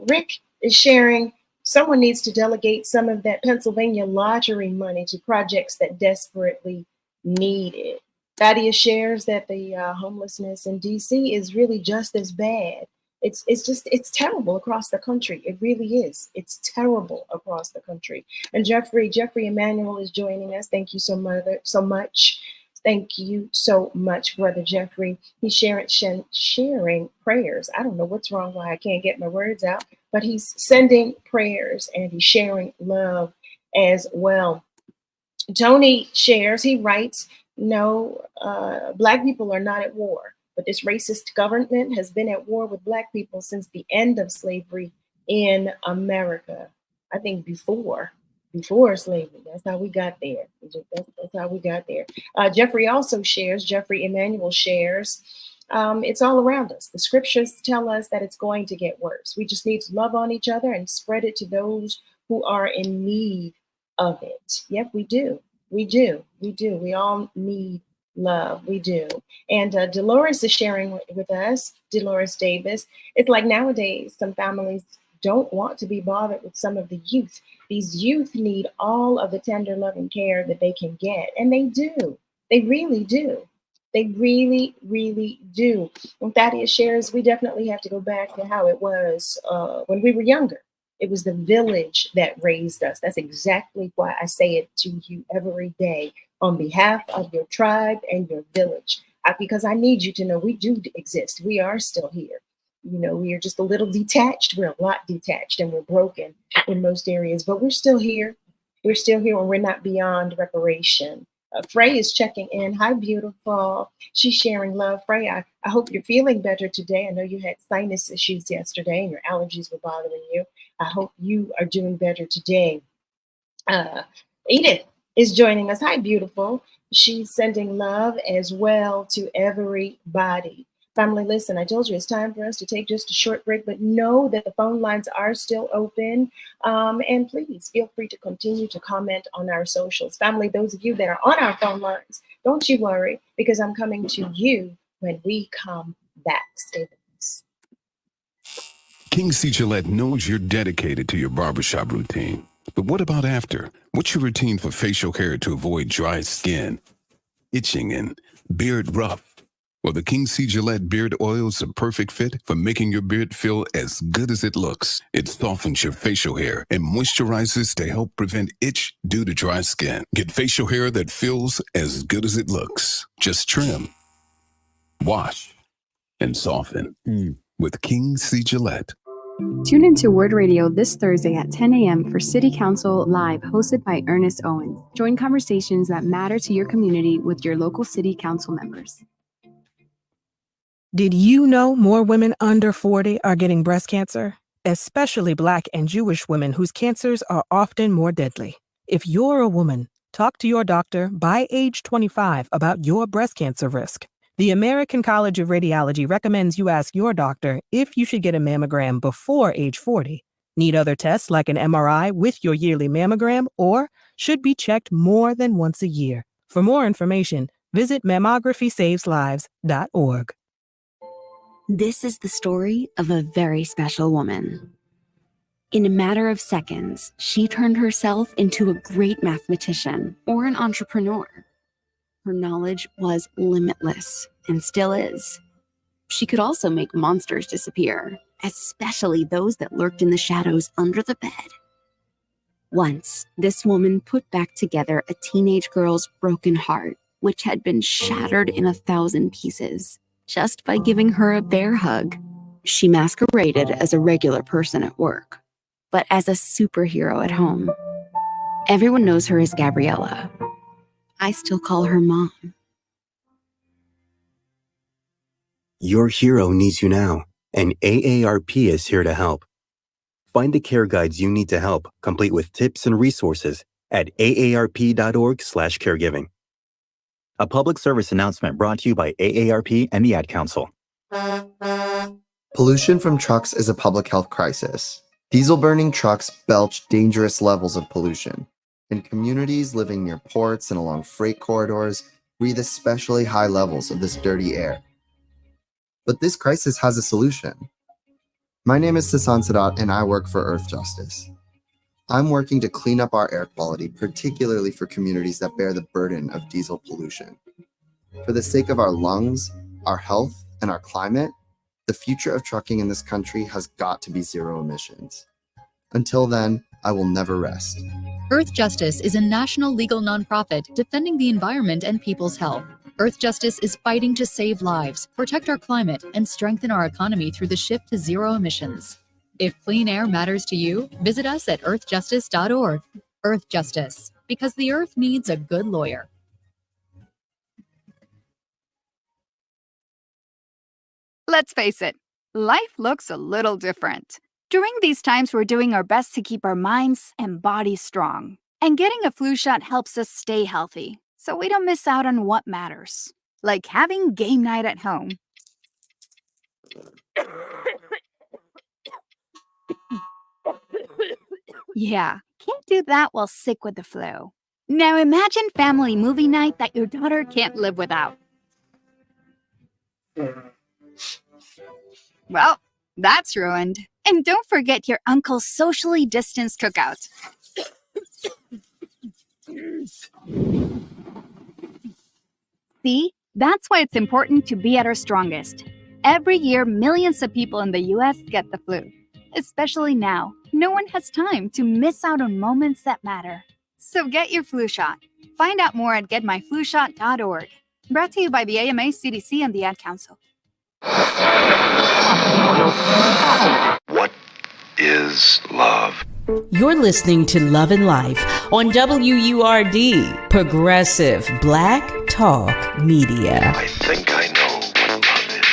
Rick is sharing Someone needs to delegate some of that Pennsylvania lottery money to projects that desperately need it. Thaddeus shares that the homelessness in DC is really just as bad. It's terrible across the country. It really is. It's terrible across the country. And Jeffrey Emmanuel is joining us. Thank you so much. Thank you so much, Brother Jeffrey. He's sharing prayers. I don't know what's wrong, why I can't get my words out, but he's sending prayers and he's sharing love as well. Tony shares, he writes, no, Black people are not at war, but this racist government has been at war with Black people since the end of slavery in America. I think before slavery. That's how we got there. That's how we got there. Jeffrey Emmanuel shares, it's all around us. The scriptures tell us that it's going to get worse. We just need to love on each other and spread it to those who are in need of it. Yep, we do. We do. We all need love. We do. And Dolores is sharing with us, Dolores Davis. It's like nowadays, some families don't want to be bothered with some of the youth. These youth need all of the tender loving care that they can get. And they do. They really do. They really, really do. And Thaddeus shares, we definitely have to go back to how it was when we were younger. It was the village that raised us. That's exactly why I say it to you every day on behalf of your tribe and your village. Because I need you to know we do exist. We are still here. You know, we are just a little detached. We're a lot detached and we're broken in most areas, but we're still here. We're still here and we're not beyond reparation. Frey is checking in. Hi, beautiful. She's sharing love. Frey, I hope you're feeling better today. I know you had sinus issues yesterday and your allergies were bothering you. I hope you are doing better today. Edith is joining us. Hi, beautiful. She's sending love as well to everybody. Family, listen, I told you it's time for us to take just a short break, but know that the phone lines are still open. And please feel free to continue to comment on our socials. Family, those of you that are on our phone lines, don't you worry, because I'm coming to you when we come back. Stay with us. King C. Gillette knows you're dedicated to your barbershop routine. But what about after? What's your routine for facial hair to avoid dry skin, itching, and beard rough? Well, the King C. Gillette Beard Oil is a perfect fit for making your beard feel as good as it looks. It softens your facial hair and moisturizes to help prevent itch due to dry skin. Get facial hair that feels as good as it looks. Just trim, wash, and soften with King C. Gillette. Tune into WURD Radio this Thursday at 10 a.m. for City Council Live, hosted by Ernest Owens. Join conversations that matter to your community with your local city council members. Did you know more women under 40 are getting breast cancer? Especially Black and Jewish women whose cancers are often more deadly. If you're a woman, talk to your doctor by age 25 about your breast cancer risk. The American College of Radiology recommends you ask your doctor if you should get a mammogram before age 40. Need other tests like an MRI with your yearly mammogram, or should be checked more than once a year. For more information, visit mammographySavesLives.org. This is the story of a very special woman. In a matter of seconds, she turned herself into a great mathematician or an entrepreneur. Her knowledge was limitless and still is. She could also make monsters disappear, especially those that lurked in the shadows under the bed. Once, this woman put back together a teenage girl's broken heart, which had been shattered in 1,000 pieces. Just by giving her a bear hug. She masqueraded as a regular person at work, but as a superhero at home. Everyone knows her as Gabriella. I still call her Mom. Your hero needs you now, and AARP is here to help. Find the care guides you need to help, complete with tips and resources at aarp.org/caregiving. A public service announcement brought to you by AARP and the Ad Council. Pollution from trucks is a public health crisis. Diesel-burning trucks belch dangerous levels of pollution, and communities living near ports and along freight corridors breathe especially high levels of this dirty air. But this crisis has a solution. My name is Sasan Sadat, and I work for Earth Justice. I'm working to clean up our air quality, particularly for communities that bear the burden of diesel pollution. For the sake of our lungs, our health, and our climate, the future of trucking in this country has got to be zero emissions. Until then, I will never rest. Earth Justice is a national legal nonprofit defending the environment and people's health. Earth Justice is fighting to save lives, protect our climate, and strengthen our economy through the shift to zero emissions. If clean air matters to you, visit us at earthjustice.org. Earth Justice, because the earth needs a good lawyer. Let's face it, life looks a little different. During these times, we're doing our best to keep our minds and bodies strong. And getting a flu shot helps us stay healthy, so we don't miss out on what matters, like having game night at home. Yeah, can't do that while sick with the flu. Now imagine family movie night that your daughter can't live without. Well, that's ruined. And don't forget your uncle's socially distanced cookout. See, that's why it's important to be at our strongest. Every year, millions of people in the US get the flu. Especially now, no one has time to miss out on moments that matter. So get your flu shot. Find out more at getmyflushot.org. Brought to you by the AMA, CDC, and the Ad Council. What is love? You're listening to Love and Life on WURD, Progressive Black Talk Media. I think I know what love is.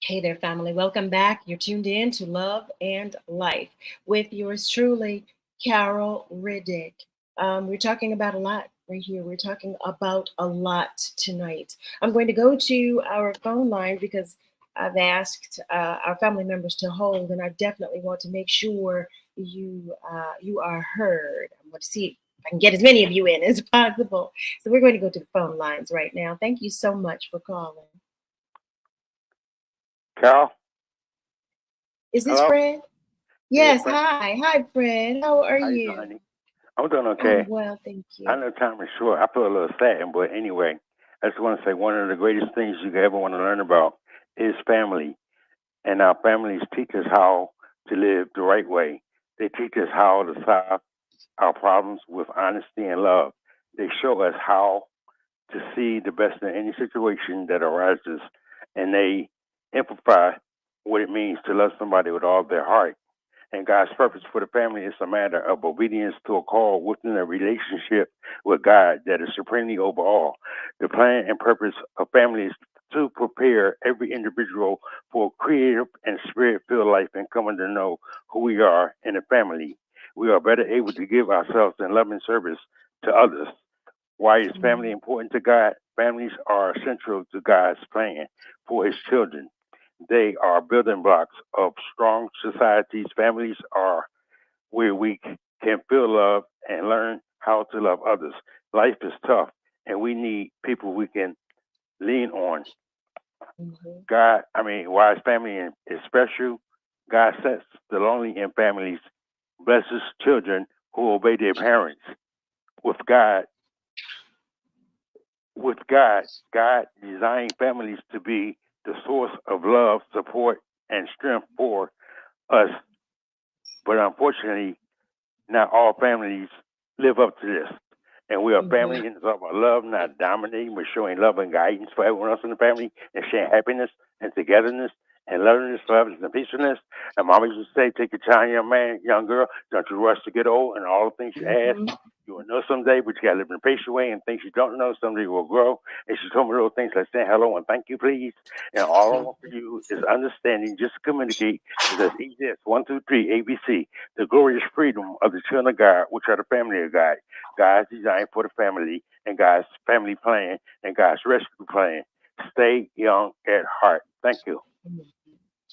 Hey there, family. Welcome back. You're tuned in to Love and Life with yours truly, Carol Riddick. We're talking about a lot right here. We're talking about a lot tonight. I'm going to go to our phone line because I've asked our family members to hold, and I definitely want to make sure you are heard. I'm going to see if I can get as many of you in as possible. So we're going to go to the phone lines right now. Thank you so much for calling. Carol? Is this Hello? Fred? Yeah, Yes, Fred. hi. Hi, Fred. How are How you you? doing, honey? I'm doing okay. I'm well, thank you. I know time is short. I feel a little sad, but anyway, I just want to say one of the greatest things you could ever want to learn about is family. And our families teach us how to live the right way. They teach us how to solve our problems with honesty and love. They show us how to see the best in any situation that arises, and they amplify what it means to love somebody with all their heart. And God's purpose for the family is a matter of obedience to a call within a relationship with God that is supremely over all. The plan and purpose of family is to prepare every individual for a creative and spirit-filled life and coming to know who we are in a family. We are better able to give ourselves in loving service to others. Why is family important to God? Families are central to God's plan for his children. They are building blocks of strong societies. Families are where we can feel love and learn how to love others. Life is tough, and we need people we can lean on. Why is family is special? God sets the lonely in families, blesses children who obey their parents. God designed families to be the source of love, support, and strength for us. But unfortunately, not all families live up to this. And we are family and it's all about love, not dominating, but showing love and guidance for everyone else in the family and sharing happiness and togetherness and lovingness, love, and peacefulness. And mama used to say, take your time, young man, young girl. Don't you rush to get old and all the things you ask. You will know someday, but you got to live in a patient way, and things you don't know someday will grow. And she told me little things like saying hello and thank you, please. And all I want for you is understanding, just communicate. It's as easy as 1, 2, 3, ABC. The glorious freedom of the children of God, which are the family of God. God's design for the family and God's family plan and God's rescue plan. Stay young at heart. Thank you.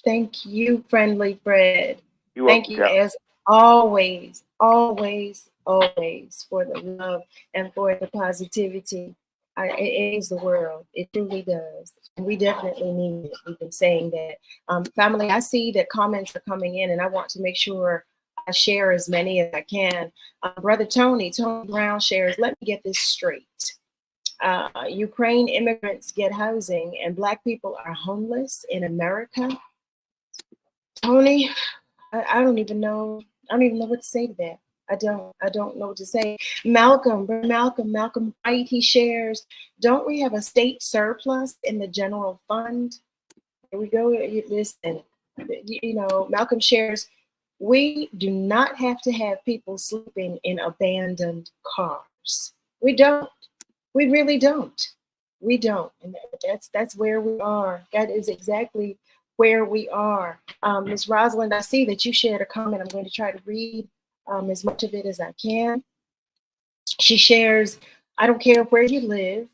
Thank you, friendly Fred. You're Thank welcome, you Cal. as always, always, always for the love and for the positivity. It is the world. It truly does. And we definitely need it. We've been saying that. Family, I see that comments are coming in, and I want to make sure I share as many as I can. Brother Tony Brown shares, let me get this straight. Ukraine immigrants get housing and Black people are homeless in America. Tony, I don't even know. I don't even know what to say to that. I don't know what to say. Malcolm Wright, he shares, don't we have a state surplus in the general fund? Here we go. Listen, Malcolm shares, we do not have to have people sleeping in abandoned cars. We don't. We really don't. We don't. And that's where we are. That is exactly where we are. Ms. Rosalind, I see that you shared a comment. I'm going to try to read as much of it as I can. She shares, I don't care where you live,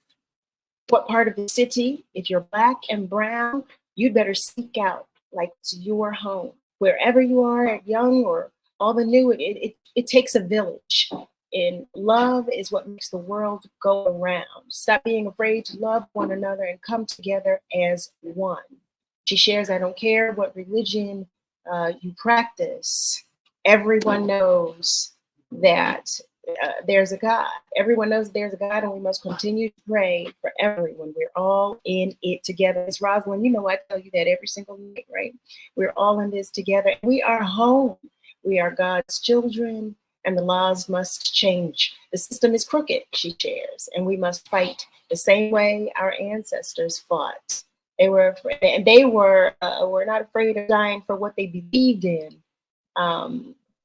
what part of the city, if you're Black and brown, you'd better seek out like it's your home. Wherever you are, young or all the new, it takes a village. And love is what makes the world go around. Stop being afraid to love one another and come together as one. She shares, I don't care what religion you practice. Everyone knows that there's a God. Everyone knows there's a God, and we must continue to pray for everyone. We're all in it together. Ms. Rosalind, you know I tell you that every single night, right? We're all in this together. We are home. We are God's children, and the laws must change. The system is crooked, she shares, and we must fight the same way our ancestors fought. They were not afraid of dying for what they believed in.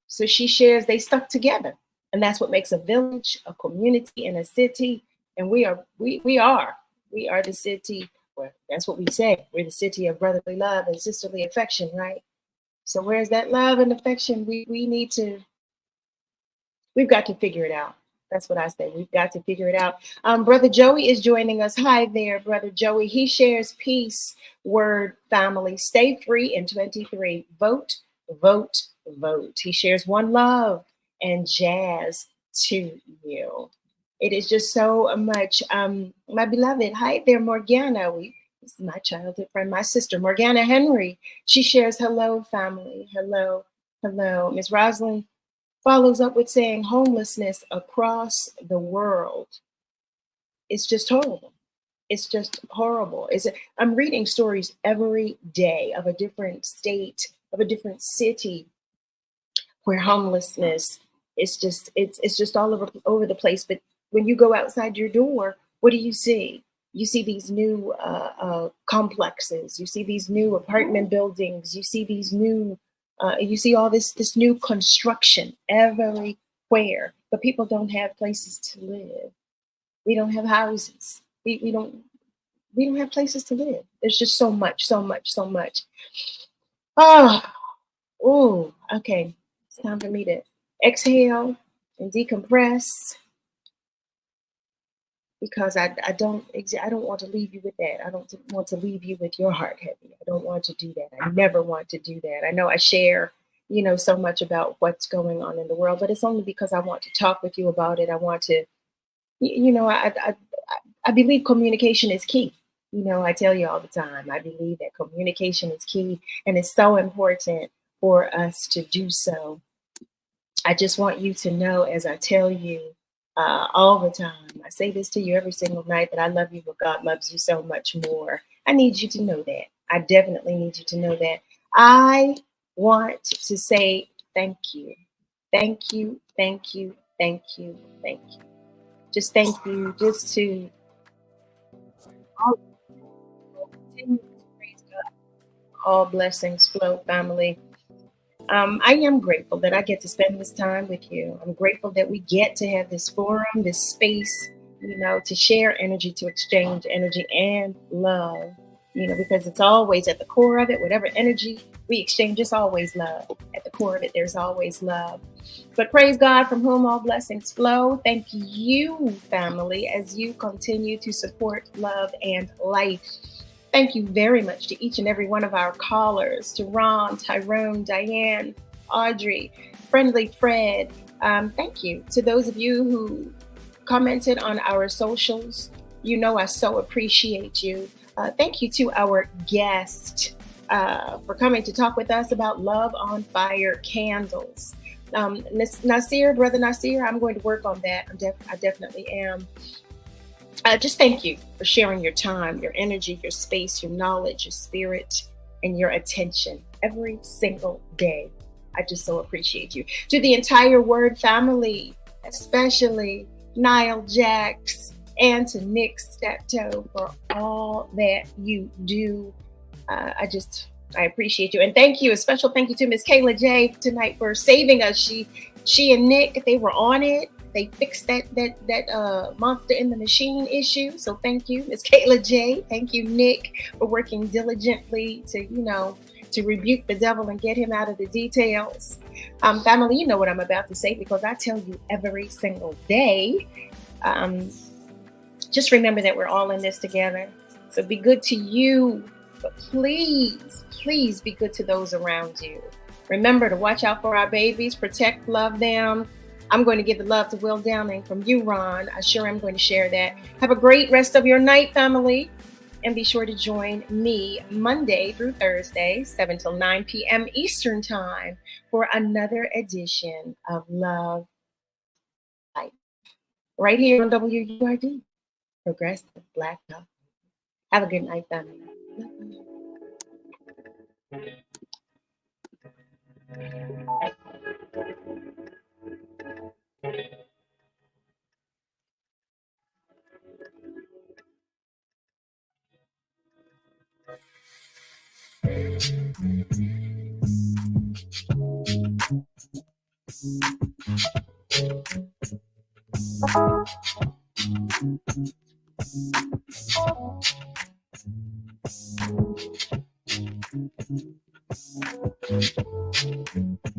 So she shares they stuck together, and that's what makes a village, a community, and a city. And we are the city. Well, that's what we say. We're the city of brotherly love and sisterly affection, right? So where's that love and affection? We've got to figure it out. That's what I say. We've got to figure it out. Brother Joey is joining us. Hi there, Brother Joey. He shares peace, word, family. Stay free in 23. Vote, vote, vote. He shares one love and jazz to you. It is just so much. My beloved, hi there, Morgana. This is my childhood friend, my sister, Morgana Henry. She shares hello, family. Hello, hello. Ms. Rosalind follows up with saying homelessness across the world is just horrible. It's just horrible. I'm reading stories every day of a different state, of a different city where homelessness is just, it's just all over the place. But when you go outside your door, what do you see? You see these new complexes. You see these new apartment buildings. You see these new you see all this new construction everywhere, but people don't have places to live. We don't have houses. We don't have places to live. There's just so much. Oh, okay. It's time for me to exhale and decompress, because I don't want to leave you with that. I don't want to leave you with your heart heavy. I don't want to do that. I never want to do that. I know I share, so much about what's going on in the world, but it's only because I want to talk with you about it. I want to, I believe communication is key. I tell you all the time, I believe that communication is key, and it's so important for us to do so. I just want you to know, as I tell you, all the time. I say this to you every single night, that I love you, but God loves you so much more. I need you to know that. I definitely need you to know that. I want to say thank you. Thank you, thank you, thank you, thank you. Just thank you, just to continue to praise God. All blessings flow, family. I am grateful that I get to spend this time with you. I'm grateful that we get to have this forum, this space, to share energy, to exchange energy and love, because it's always at the core of it, whatever energy we exchange, it's always love. At the core of it, there's always love. But praise God, from whom all blessings flow. Thank you, family, as you continue to support love and life. Thank you very much to each and every one of our callers, to Ron, Tyrone, Diane, Audrey, Friendly Fred. Thank you to those of you who commented on our socials. You know I so appreciate you. Thank you to our guest for coming to talk with us about Love on Fire candles. Nasir, Brother Nasir, I'm going to work on that. I definitely am. Just thank you for sharing your time, your energy, your space, your knowledge, your spirit, and your attention every single day. I just so appreciate you. To the entire WURD family, especially Niall Jax, and to Nick Steptoe for all that you do. I appreciate you. And thank you, a special thank you to Miss Kayla J tonight for saving us. She and Nick, they were on it. They fixed that monster in the machine issue. So thank you, Miss Kayla J. Thank you, Nick, for working diligently to rebuke the devil and get him out of the details. Family, you know what I'm about to say because I tell you every single day. Just remember that we're all in this together. So be good to you, but please, please be good to those around you. Remember to watch out for our babies, protect, love them. I'm going to give the love to Will Downing from you, Ron. I sure am going to share that. Have a great rest of your night, family. And be sure to join me Monday through Thursday, 7 till 9 p.m. Eastern Time for another edition of Love Life. Right here on WURD, Progressive Black Talk. Have a good night, family.